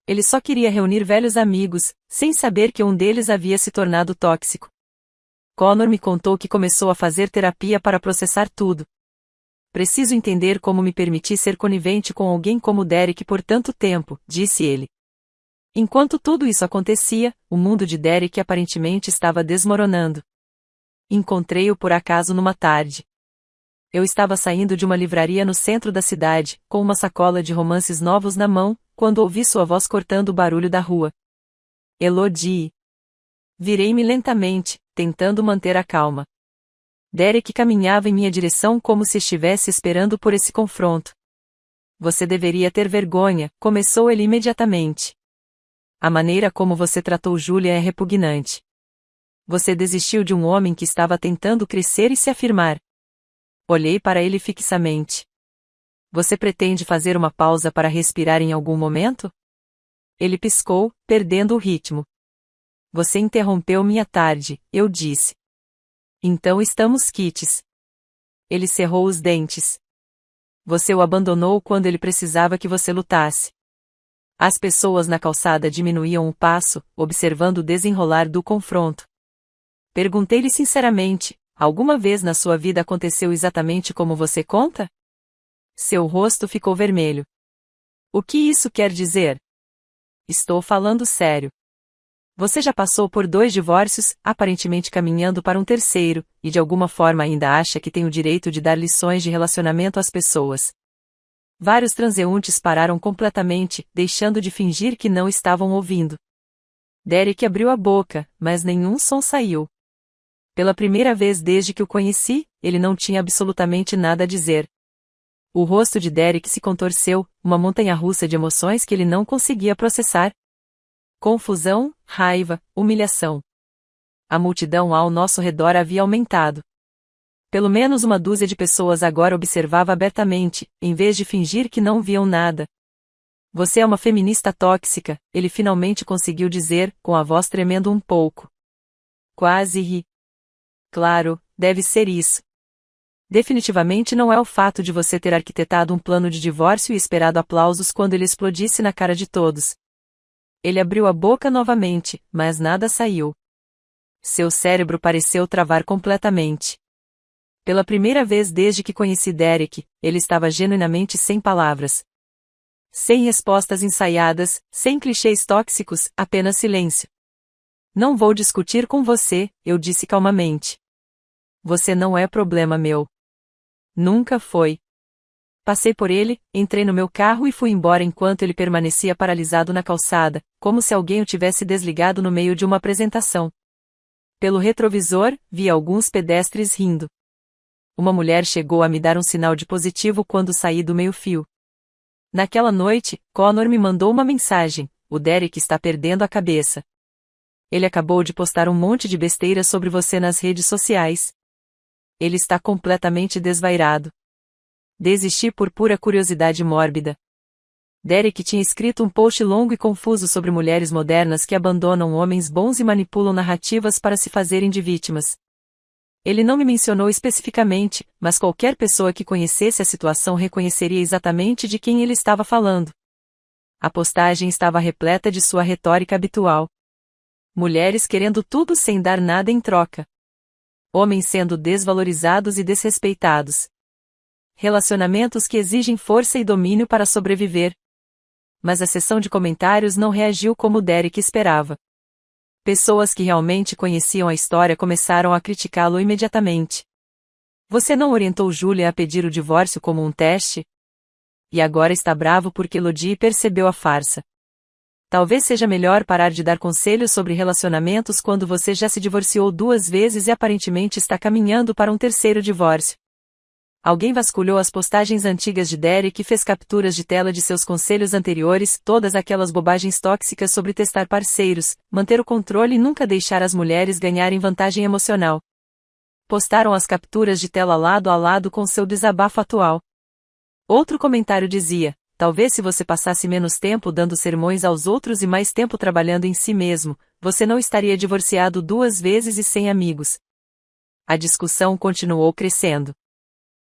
Ele só queria reunir velhos amigos, sem saber que um deles havia se tornado tóxico. Connor me contou que começou a fazer terapia para processar tudo. Preciso entender como me permiti ser conivente com alguém como Derek por tanto tempo, disse ele. Enquanto tudo isso acontecia, o mundo de Derek aparentemente estava desmoronando. Encontrei-o por acaso numa tarde. Eu estava saindo de uma livraria no centro da cidade, com uma sacola de romances novos na mão, quando ouvi sua voz cortando o barulho da rua. Elodie. Virei-me lentamente, tentando manter a calma. Derek caminhava em minha direção como se estivesse esperando por esse confronto. Você deveria ter vergonha, começou ele imediatamente. A maneira como você tratou Julia é repugnante. Você desistiu de um homem que estava tentando crescer e se afirmar. Olhei para ele fixamente. Você pretende fazer uma pausa para respirar em algum momento? Ele piscou, perdendo o ritmo. Você interrompeu minha tarde, eu disse. Então estamos quites. Ele cerrou os dentes. Você o abandonou quando ele precisava que você lutasse. As pessoas na calçada diminuíam o passo, observando o desenrolar do confronto. Perguntei-lhe sinceramente: alguma vez na sua vida aconteceu exatamente como você conta? Seu rosto ficou vermelho. O que isso quer dizer? Estou falando sério. Você já passou por 2 divórcios, aparentemente caminhando para um terceiro, e de alguma forma ainda acha que tem o direito de dar lições de relacionamento às pessoas. Vários transeuntes pararam completamente, deixando de fingir que não estavam ouvindo. Derek abriu a boca, mas nenhum som saiu. Pela primeira vez desde que o conheci, ele não tinha absolutamente nada a dizer. O rosto de Derek se contorceu, uma montanha-russa de emoções que ele não conseguia processar. Confusão, raiva, humilhação. A multidão ao nosso redor havia aumentado. Pelo menos uma dúzia de pessoas agora observava abertamente, em vez de fingir que não viam nada. Você é uma feminista tóxica, ele finalmente conseguiu dizer, com a voz tremendo um pouco. Quase ri. Claro, deve ser isso. Definitivamente não é o fato de você ter arquitetado um plano de divórcio e esperado aplausos quando ele explodisse na cara de todos. Ele abriu a boca novamente, mas nada saiu. Seu cérebro pareceu travar completamente. Pela primeira vez desde que conheci Derek, ele estava genuinamente sem palavras. Sem respostas ensaiadas, sem clichês tóxicos, apenas silêncio. Não vou discutir com você, eu disse calmamente. Você não é problema meu. Nunca foi. Passei por ele, entrei no meu carro e fui embora enquanto ele permanecia paralisado na calçada, como se alguém o tivesse desligado no meio de uma apresentação. Pelo retrovisor, vi alguns pedestres rindo. Uma mulher chegou a me dar um sinal de positivo quando saí do meio-fio. Naquela noite, Connor me mandou uma mensagem: o Derek está perdendo a cabeça. Ele acabou de postar um monte de besteiras sobre você nas redes sociais. Ele está completamente desvairado. Desisti por pura curiosidade mórbida. Derek tinha escrito um post longo e confuso sobre mulheres modernas que abandonam homens bons e manipulam narrativas para se fazerem de vítimas. Ele não me mencionou especificamente, mas qualquer pessoa que conhecesse a situação reconheceria exatamente de quem ele estava falando. A postagem estava repleta de sua retórica habitual. Mulheres querendo tudo sem dar nada em troca. Homens sendo desvalorizados e desrespeitados. Relacionamentos que exigem força e domínio para sobreviver. Mas a seção de comentários não reagiu como Derek esperava. Pessoas que realmente conheciam a história começaram a criticá-lo imediatamente. Você não orientou Julia a pedir o divórcio como um teste? E agora está bravo porque Elodie percebeu a farsa. Talvez seja melhor parar de dar conselhos sobre relacionamentos quando você já se divorciou 2 vezes e aparentemente está caminhando para um terceiro divórcio. Alguém vasculhou as postagens antigas de Derek e fez capturas de tela de seus conselhos anteriores, todas aquelas bobagens tóxicas sobre testar parceiros, manter o controle e nunca deixar as mulheres ganharem vantagem emocional. Postaram as capturas de tela lado a lado com seu desabafo atual. Outro comentário dizia: talvez se você passasse menos tempo dando sermões aos outros e mais tempo trabalhando em si mesmo, você não estaria divorciado 2 vezes e sem amigos. A discussão continuou crescendo.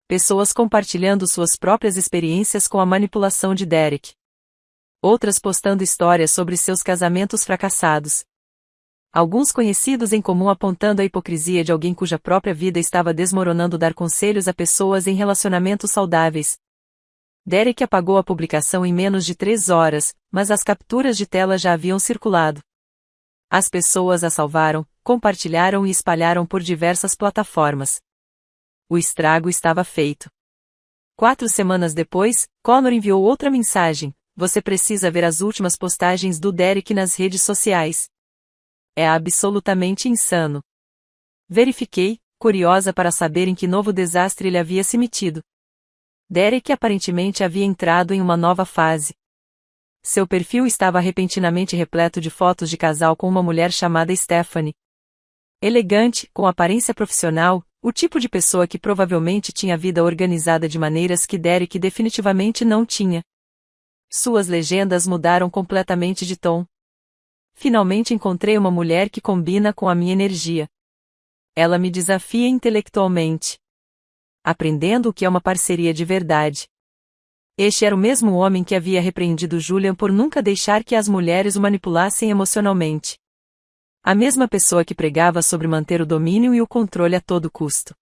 Pessoas compartilhando suas próprias experiências com a manipulação de Derek. Outras postando histórias sobre seus casamentos fracassados. Alguns conhecidos em comum apontando a hipocrisia de alguém cuja própria vida estava desmoronando dar conselhos a pessoas em relacionamentos saudáveis. Derek apagou a publicação em menos de 3 horas, mas as capturas de tela já haviam circulado. As pessoas a salvaram, compartilharam e espalharam por diversas plataformas. O estrago estava feito. 4 semanas depois, Connor enviou outra mensagem: você precisa ver as últimas postagens do Derek nas redes sociais. É absolutamente insano. Verifiquei, curiosa para saber em que novo desastre ele havia se metido. Derek aparentemente havia entrado em uma nova fase. Seu perfil estava repentinamente repleto de fotos de casal com uma mulher chamada Stephanie. Elegante, com aparência profissional, o tipo de pessoa que provavelmente tinha vida organizada de maneiras que Derek definitivamente não tinha. Suas legendas mudaram completamente de tom. Finalmente encontrei uma mulher que combina com a minha energia. Ela me desafia intelectualmente. Aprendendo o que é uma parceria de verdade. Este era o mesmo homem que havia repreendido Julian por nunca deixar que as mulheres o manipulassem emocionalmente. A mesma pessoa que pregava sobre manter o domínio e o controle a todo custo.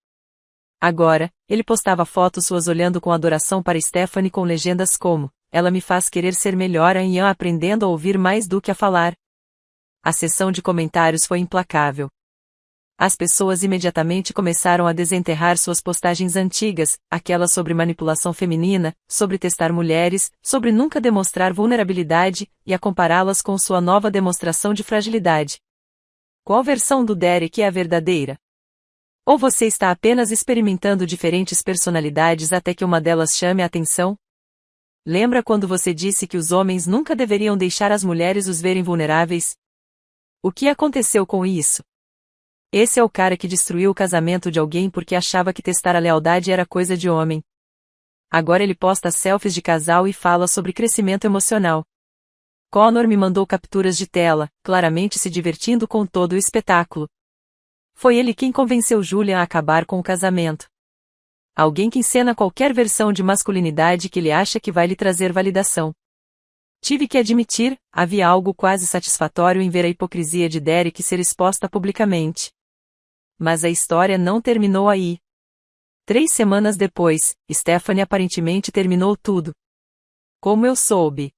Agora, ele postava fotos suas olhando com adoração para Stephanie com legendas como: ela me faz querer ser melhor e aprendendo a ouvir mais do que a falar. A seção de comentários foi implacável. As pessoas imediatamente começaram a desenterrar suas postagens antigas, aquelas sobre manipulação feminina, sobre testar mulheres, sobre nunca demonstrar vulnerabilidade, e a compará-las com sua nova demonstração de fragilidade. Qual versão do Derek é a verdadeira? Ou você está apenas experimentando diferentes personalidades até que uma delas chame a atenção? Lembra quando você disse que os homens nunca deveriam deixar as mulheres os verem vulneráveis? O que aconteceu com isso? Esse é o cara que destruiu o casamento de alguém porque achava que testar a lealdade era coisa de homem. Agora ele posta selfies de casal e fala sobre crescimento emocional. Connor me mandou capturas de tela, claramente se divertindo com todo o espetáculo. Foi ele quem convenceu Julian a acabar com o casamento. Alguém que encena qualquer versão de masculinidade que ele acha que vai lhe trazer validação. Tive que admitir, havia algo quase satisfatório em ver a hipocrisia de Derek ser exposta publicamente. Mas a história não terminou aí. 3 semanas depois, Stephanie aparentemente terminou tudo. Como eu soube?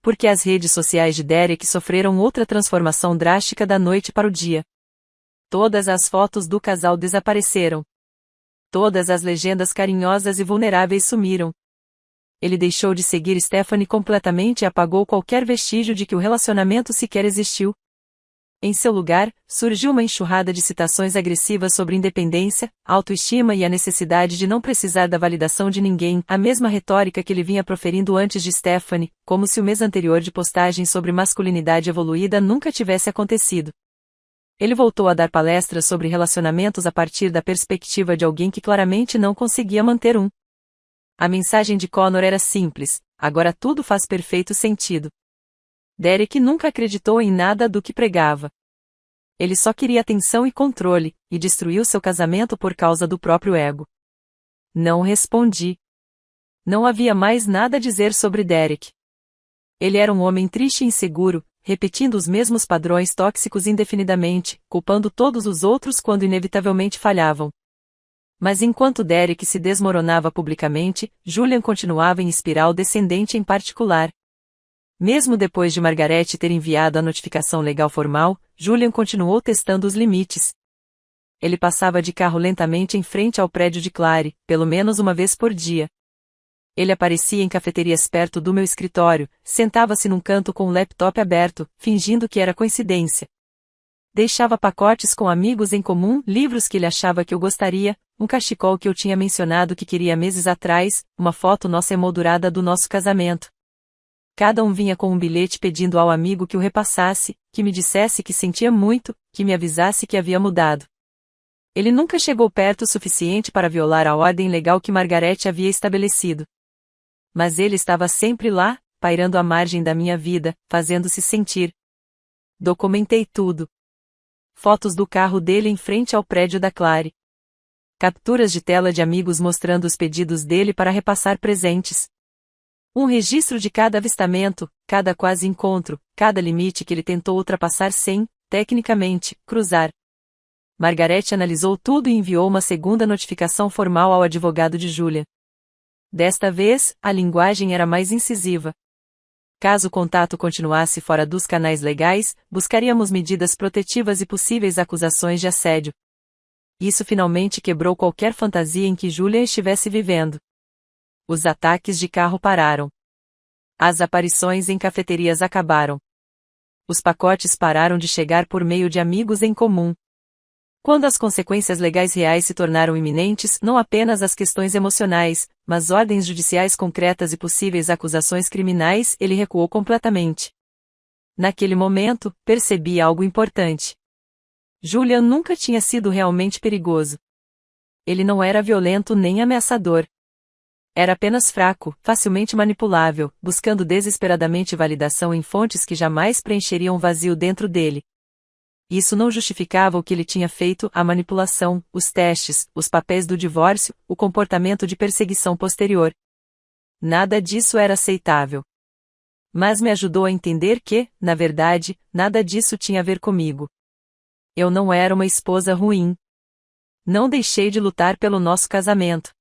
Porque as redes sociais de Derek sofreram outra transformação drástica da noite para o dia. Todas as fotos do casal desapareceram. Todas as legendas carinhosas e vulneráveis sumiram. Ele deixou de seguir Stephanie completamente e apagou qualquer vestígio de que o relacionamento sequer existiu. Em seu lugar, surgiu uma enxurrada de citações agressivas sobre independência, autoestima e a necessidade de não precisar da validação de ninguém, a mesma retórica que ele vinha proferindo antes de Stephanie, como se o mês anterior de postagens sobre masculinidade evoluída nunca tivesse acontecido. Ele voltou a dar palestras sobre relacionamentos a partir da perspectiva de alguém que claramente não conseguia manter um. A mensagem de Connor era simples: agora tudo faz perfeito sentido. Derek nunca acreditou em nada do que pregava. Ele só queria atenção e controle, e destruiu seu casamento por causa do próprio ego. Não respondi. Não havia mais nada a dizer sobre Derek. Ele era um homem triste e inseguro, repetindo os mesmos padrões tóxicos indefinidamente, culpando todos os outros quando inevitavelmente falhavam. Mas enquanto Derek se desmoronava publicamente, Julian continuava em espiral descendente em particular. Mesmo depois de Margaret ter enviado a notificação legal formal, Julian continuou testando os limites. Ele passava de carro lentamente em frente ao prédio de Clary, pelo menos uma vez por dia. Ele aparecia em cafeterias perto do meu escritório, sentava-se num canto com o laptop aberto, fingindo que era coincidência. Deixava pacotes com amigos em comum, livros que ele achava que eu gostaria, um cachecol que eu tinha mencionado que queria meses atrás, uma foto nossa emoldurada do nosso casamento. Cada um vinha com um bilhete pedindo ao amigo que o repassasse, que me dissesse que sentia muito, que me avisasse que havia mudado. Ele nunca chegou perto o suficiente para violar a ordem legal que Margaret havia estabelecido. Mas ele estava sempre lá, pairando à margem da minha vida, fazendo-se sentir. Documentei tudo. Fotos do carro dele em frente ao prédio da Clary. Capturas de tela de amigos mostrando os pedidos dele para repassar presentes. Um registro de cada avistamento, cada quase encontro, cada limite que ele tentou ultrapassar sem, tecnicamente, cruzar. Margaret analisou tudo e enviou uma segunda notificação formal ao advogado de Julian. Desta vez, a linguagem era mais incisiva. Caso o contato continuasse fora dos canais legais, buscaríamos medidas protetivas e possíveis acusações de assédio. Isso finalmente quebrou qualquer fantasia em que Julian estivesse vivendo. Os ataques de carro pararam. As aparições em cafeterias acabaram. Os pacotes pararam de chegar por meio de amigos em comum. Quando as consequências legais reais se tornaram iminentes, não apenas as questões emocionais, mas ordens judiciais concretas e possíveis acusações criminais, ele recuou completamente. Naquele momento, percebi algo importante. Julian nunca tinha sido realmente perigoso. Ele não era violento nem ameaçador. Era apenas fraco, facilmente manipulável, buscando desesperadamente validação em fontes que jamais preencheriam o vazio dentro dele. Isso não justificava o que ele tinha feito, a manipulação, os testes, os papéis do divórcio, o comportamento de perseguição posterior. Nada disso era aceitável. Mas me ajudou a entender que, na verdade, nada disso tinha a ver comigo. Eu não era uma esposa ruim. Não deixei de lutar pelo nosso casamento.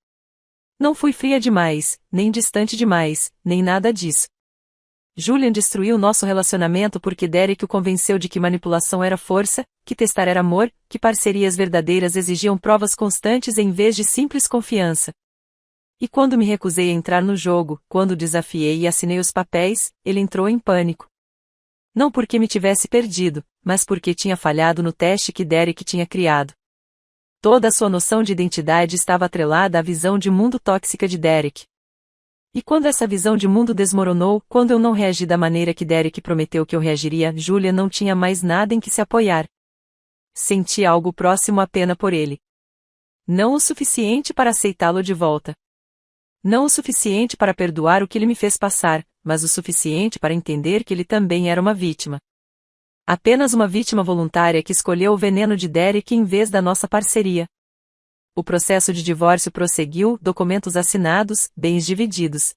Não fui fria demais, nem distante demais, nem nada disso. Julian destruiu nosso relacionamento porque Derek o convenceu de que manipulação era força, que testar era amor, que parcerias verdadeiras exigiam provas constantes em vez de simples confiança. E quando me recusei a entrar no jogo, quando desafiei e assinei os papéis, ele entrou em pânico. Não porque me tivesse perdido, mas porque tinha falhado no teste que Derek tinha criado. Toda a sua noção de identidade estava atrelada à visão de mundo tóxica de Derek. E quando essa visão de mundo desmoronou, quando eu não reagi da maneira que Derek prometeu que eu reagiria, Julia não tinha mais nada em que se apoiar. Senti algo próximo à pena por ele. Não o suficiente para aceitá-lo de volta. Não o suficiente para perdoar o que ele me fez passar, mas o suficiente para entender que ele também era uma vítima. Apenas uma vítima voluntária que escolheu o veneno de Derek em vez da nossa parceria. O processo de divórcio prosseguiu, documentos assinados, bens divididos.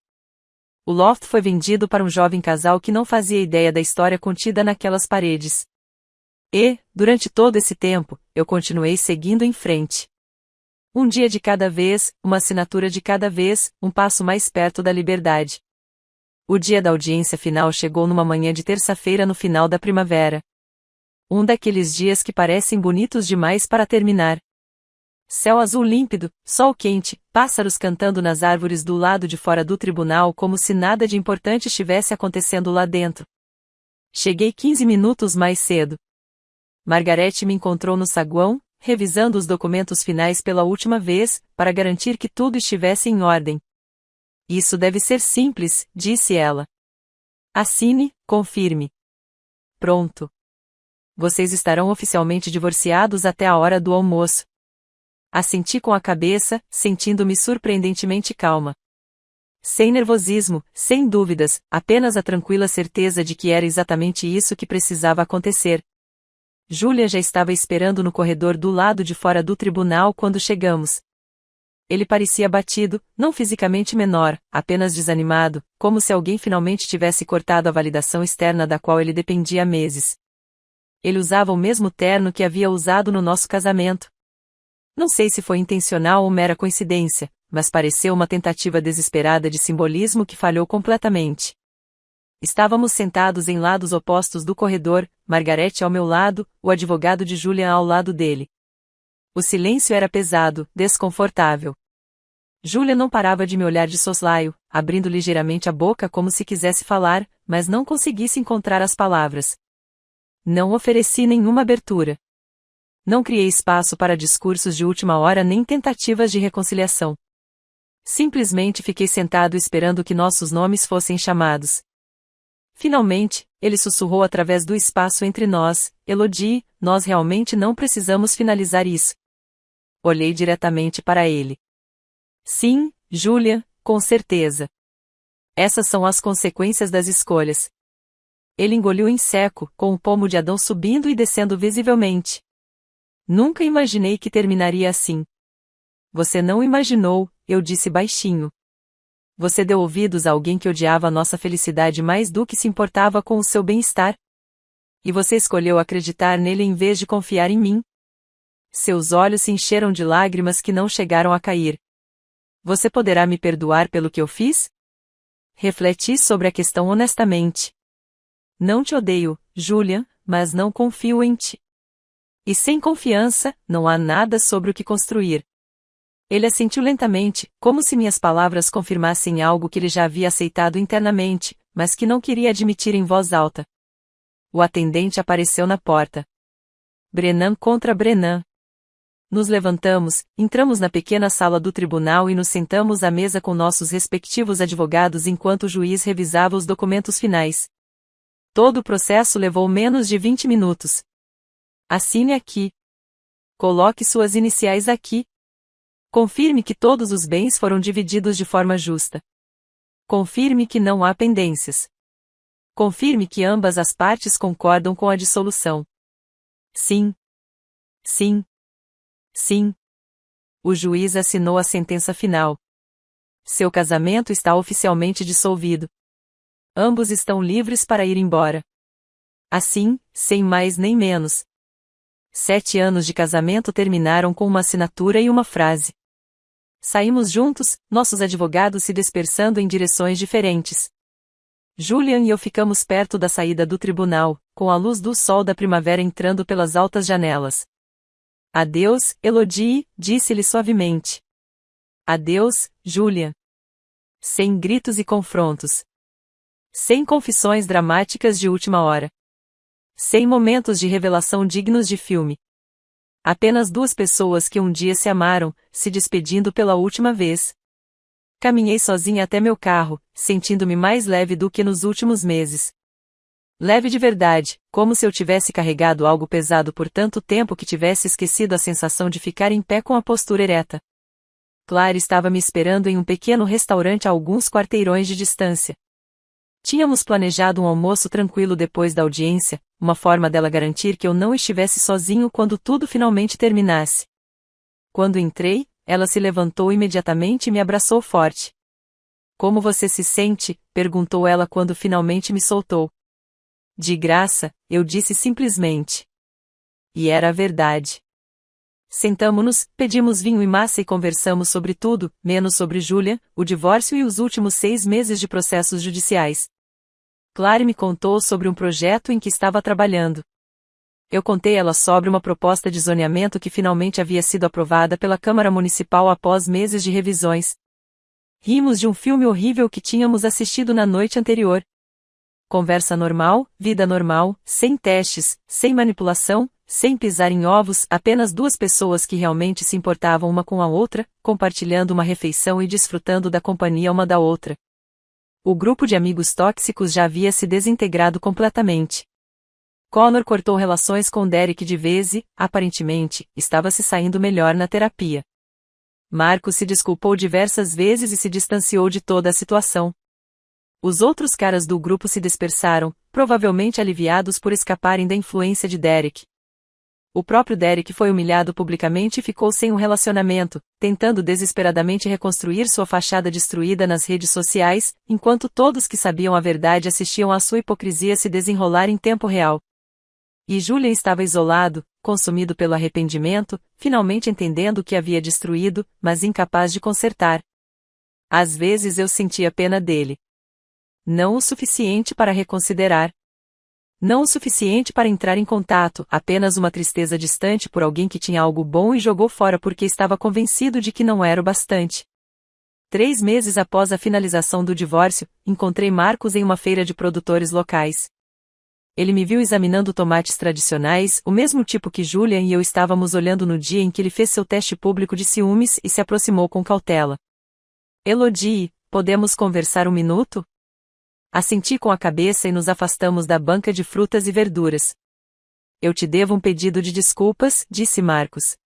O loft foi vendido para um jovem casal que não fazia ideia da história contida naquelas paredes. E, durante todo esse tempo, eu continuei seguindo em frente. Um dia de cada vez, uma assinatura de cada vez, um passo mais perto da liberdade. O dia da audiência final chegou numa manhã de terça-feira no final da primavera. Um daqueles dias que parecem bonitos demais para terminar. Céu azul límpido, sol quente, pássaros cantando nas árvores do lado de fora do tribunal como se nada de importante estivesse acontecendo lá dentro. Cheguei 15 minutos mais cedo. Margarete me encontrou no saguão, revisando os documentos finais pela última vez, para garantir que tudo estivesse em ordem. Isso deve ser simples, disse ela. Assine, confirme. Pronto. Vocês estarão oficialmente divorciados até a hora do almoço. Assenti com a cabeça, sentindo-me surpreendentemente calma. Sem nervosismo, sem dúvidas, apenas a tranquila certeza de que era exatamente isso que precisava acontecer. Julia já estava esperando no corredor do lado de fora do tribunal quando chegamos. Ele parecia abatido, não fisicamente menor, apenas desanimado, como se alguém finalmente tivesse cortado a validação externa da qual ele dependia há meses. Ele usava o mesmo terno que havia usado no nosso casamento. Não sei se foi intencional ou mera coincidência, mas pareceu uma tentativa desesperada de simbolismo que falhou completamente. Estávamos sentados em lados opostos do corredor, Margarete ao meu lado, o advogado de Julia ao lado dele. O silêncio era pesado, desconfortável. Julia não parava de me olhar de soslaio, abrindo ligeiramente a boca como se quisesse falar, mas não conseguisse encontrar as palavras. Não ofereci nenhuma abertura. Não criei espaço para discursos de última hora nem tentativas de reconciliação. Simplesmente fiquei sentado esperando que nossos nomes fossem chamados. Finalmente, ele sussurrou através do espaço entre nós: Elodie, nós realmente não precisamos finalizar isso. Olhei diretamente para ele. Sim, Julia, com certeza. Essas são as consequências das escolhas. Ele engoliu em seco, com o pomo de Adão subindo e descendo visivelmente. Nunca imaginei que terminaria assim. Você não imaginou, eu disse baixinho. Você deu ouvidos a alguém que odiava a nossa felicidade mais do que se importava com o seu bem-estar? E você escolheu acreditar nele em vez de confiar em mim? Seus olhos se encheram de lágrimas que não chegaram a cair. Você poderá me perdoar pelo que eu fiz? Refleti sobre a questão honestamente. Não te odeio, Julia, mas não confio em ti. E sem confiança, não há nada sobre o que construir. Ele assentiu lentamente, como se minhas palavras confirmassem algo que ele já havia aceitado internamente, mas que não queria admitir em voz alta. O atendente apareceu na porta. Brennan contra Brennan. Nos levantamos, entramos na pequena sala do tribunal e nos sentamos à mesa com nossos respectivos advogados enquanto o juiz revisava os documentos finais. Todo o processo levou menos de 20 minutos. Assine aqui. Coloque suas iniciais aqui. Confirme que todos os bens foram divididos de forma justa. Confirme que não há pendências. Confirme que ambas as partes concordam com a dissolução. Sim. Sim. Sim. O juiz assinou a sentença final. Seu casamento está oficialmente dissolvido. Ambos estão livres para ir embora. Assim, sem mais nem menos. 7 anos de casamento terminaram com uma assinatura e uma frase. Saímos juntos, nossos advogados se dispersando em direções diferentes. Julian e eu ficamos perto da saída do tribunal, com a luz do sol da primavera entrando pelas altas janelas. Adeus, Elodie, disse-lhe suavemente. Adeus, Julian. Sem gritos e confrontos. Sem confissões dramáticas de última hora. Sem momentos de revelação dignos de filme. Apenas duas pessoas que um dia se amaram, se despedindo pela última vez. Caminhei sozinha até meu carro, sentindo-me mais leve do que nos últimos meses. Leve de verdade, como se eu tivesse carregado algo pesado por tanto tempo que tivesse esquecido a sensação de ficar em pé com a postura ereta. Clara estava me esperando em um pequeno restaurante a alguns quarteirões de distância. Tínhamos planejado um almoço tranquilo depois da audiência, uma forma dela garantir que eu não estivesse sozinho quando tudo finalmente terminasse. Quando entrei, ela se levantou imediatamente e me abraçou forte. Como você se sente? Perguntou ela quando finalmente me soltou. De graça, eu disse simplesmente. E era a verdade. Sentamo-nos, pedimos vinho e massa e conversamos sobre tudo, menos sobre Júlia, o divórcio e os últimos 6 meses de processos judiciais. Clary me contou sobre um projeto em que estava trabalhando. Eu contei ela sobre uma proposta de zoneamento que finalmente havia sido aprovada pela Câmara Municipal após meses de revisões. Rimos de um filme horrível que tínhamos assistido na noite anterior. Conversa normal, vida normal, sem testes, sem manipulação, sem pisar em ovos, apenas duas pessoas que realmente se importavam uma com a outra, compartilhando uma refeição e desfrutando da companhia uma da outra. O grupo de amigos tóxicos já havia se desintegrado completamente. Connor cortou relações com Derek de vez e, aparentemente, estava se saindo melhor na terapia. Marcos se desculpou diversas vezes e se distanciou de toda a situação. Os outros caras do grupo se dispersaram, provavelmente aliviados por escaparem da influência de Derek. O próprio Derek foi humilhado publicamente e ficou sem um relacionamento, tentando desesperadamente reconstruir sua fachada destruída nas redes sociais, enquanto todos que sabiam a verdade assistiam à sua hipocrisia se desenrolar em tempo real. E Julian estava isolado, consumido pelo arrependimento, finalmente entendendo o que havia destruído, mas incapaz de consertar. Às vezes eu sentia pena dele. Não o suficiente para reconsiderar. Não o suficiente para entrar em contato, apenas uma tristeza distante por alguém que tinha algo bom e jogou fora porque estava convencido de que não era o bastante. 3 meses após a finalização do divórcio, encontrei Marcos em uma feira de produtores locais. Ele me viu examinando tomates tradicionais, o mesmo tipo que Julian e eu estávamos olhando no dia em que ele fez seu teste público de ciúmes e se aproximou com cautela. Elodie, podemos conversar um minuto? Assenti com a cabeça e nos afastamos da banca de frutas e verduras. Eu te devo um pedido de desculpas, disse Marcos.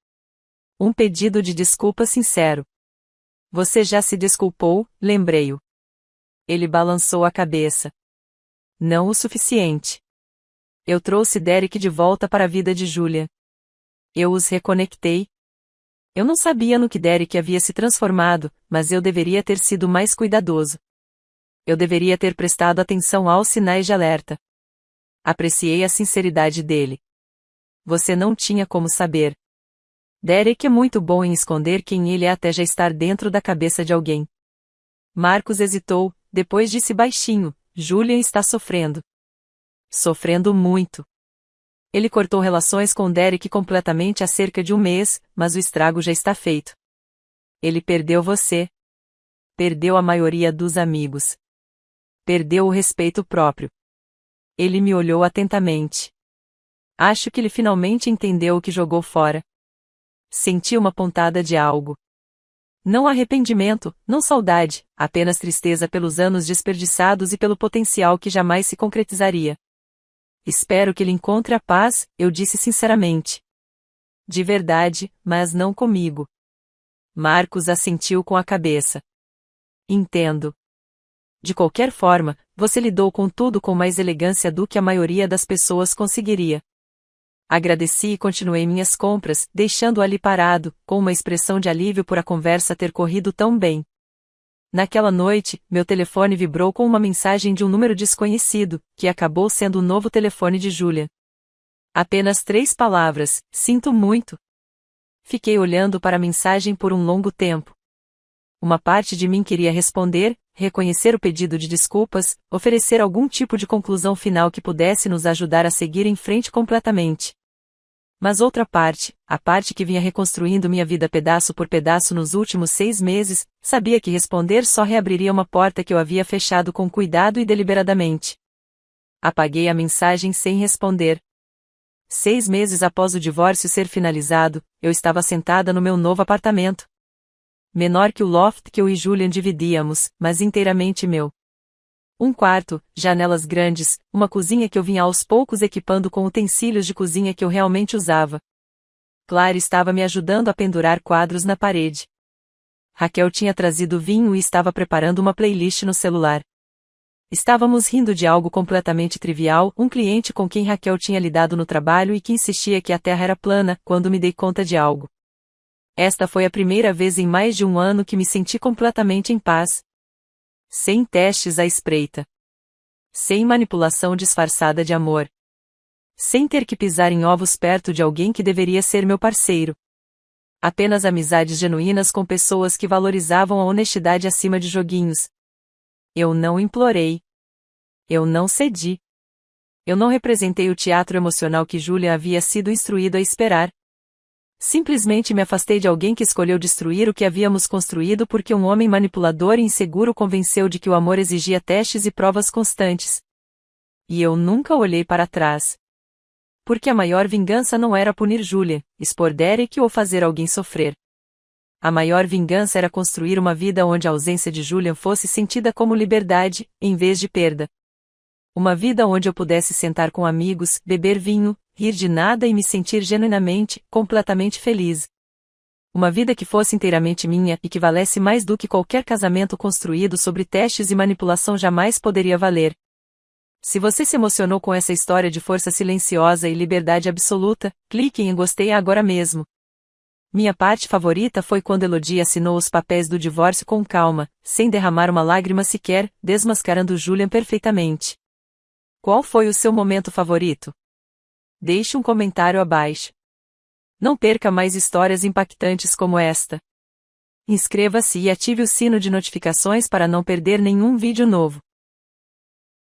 Um pedido de desculpas sincero. Você já se desculpou, lembrei-o. Ele balançou a cabeça. Não o suficiente. Eu trouxe Derek de volta para a vida de Julia. Eu os reconectei. Eu não sabia no que Derek havia se transformado, mas eu deveria ter sido mais cuidadoso. Eu deveria ter prestado atenção aos sinais de alerta. Apreciei a sinceridade dele. Você não tinha como saber. Derek é muito bom em esconder quem ele é até já estar dentro da cabeça de alguém. Marcos hesitou, depois disse baixinho, Julian está sofrendo. Sofrendo muito. Ele cortou relações com Derek completamente há cerca de um mês, mas o estrago já está feito. Ele perdeu você. Perdeu a maioria dos amigos. Perdeu o respeito próprio. Ele me olhou atentamente. Acho que ele finalmente entendeu o que jogou fora. Senti uma pontada de algo. Não arrependimento, não saudade, apenas tristeza pelos anos desperdiçados e pelo potencial que jamais se concretizaria. Espero que ele encontre a paz, eu disse sinceramente. De verdade, mas não comigo. Marcos assentiu com a cabeça. Entendo. De qualquer forma, você lidou com tudo com mais elegância do que a maioria das pessoas conseguiria. Agradeci e continuei minhas compras, deixando-o ali parado, com uma expressão de alívio por a conversa ter corrido tão bem. Naquela noite, meu telefone vibrou com uma mensagem de um número desconhecido, que acabou sendo o novo telefone de Julia. Apenas 3 palavras, sinto muito. Fiquei olhando para a mensagem por um longo tempo. Uma parte de mim queria responder, reconhecer o pedido de desculpas, oferecer algum tipo de conclusão final que pudesse nos ajudar a seguir em frente completamente. Mas outra parte, a parte que vinha reconstruindo minha vida pedaço por pedaço nos últimos 6 meses, sabia que responder só reabriria uma porta que eu havia fechado com cuidado e deliberadamente. Apaguei a mensagem sem responder. 6 meses após o divórcio ser finalizado, eu estava sentada no meu novo apartamento. Menor que o loft que eu e Julian dividíamos, mas inteiramente meu. Um quarto, janelas grandes, uma cozinha que eu vinha aos poucos equipando com utensílios de cozinha que eu realmente usava. Claire estava me ajudando a pendurar quadros na parede. Raquel tinha trazido vinho e estava preparando uma playlist no celular. Estávamos rindo de algo completamente trivial, um cliente com quem Raquel tinha lidado no trabalho e que insistia que a Terra era plana, quando me dei conta de algo. Esta foi a primeira vez em mais de um ano que me senti completamente em paz. Sem testes à espreita. Sem manipulação disfarçada de amor. Sem ter que pisar em ovos perto de alguém que deveria ser meu parceiro. Apenas amizades genuínas com pessoas que valorizavam a honestidade acima de joguinhos. Eu não implorei. Eu não cedi. Eu não representei o teatro emocional que Julian havia sido instruído a esperar. Simplesmente me afastei de alguém que escolheu destruir o que havíamos construído porque um homem manipulador e inseguro convenceu de que o amor exigia testes e provas constantes. E eu nunca olhei para trás. Porque a maior vingança não era punir Julian, expor Derek ou fazer alguém sofrer. A maior vingança era construir uma vida onde a ausência de Julian fosse sentida como liberdade, em vez de perda. Uma vida onde eu pudesse sentar com amigos, beber vinho, rir de nada e me sentir genuinamente, completamente feliz. Uma vida que fosse inteiramente minha e que valesse mais do que qualquer casamento construído sobre testes e manipulação jamais poderia valer. Se você se emocionou com essa história de força silenciosa e liberdade absoluta, clique em gostei agora mesmo. Minha parte favorita foi quando Elodie assinou os papéis do divórcio com calma, sem derramar uma lágrima sequer, desmascarando Julian perfeitamente. Qual foi o seu momento favorito? Deixe um comentário abaixo. Não perca mais histórias impactantes como esta. Inscreva-se e ative o sino de notificações para não perder nenhum vídeo novo.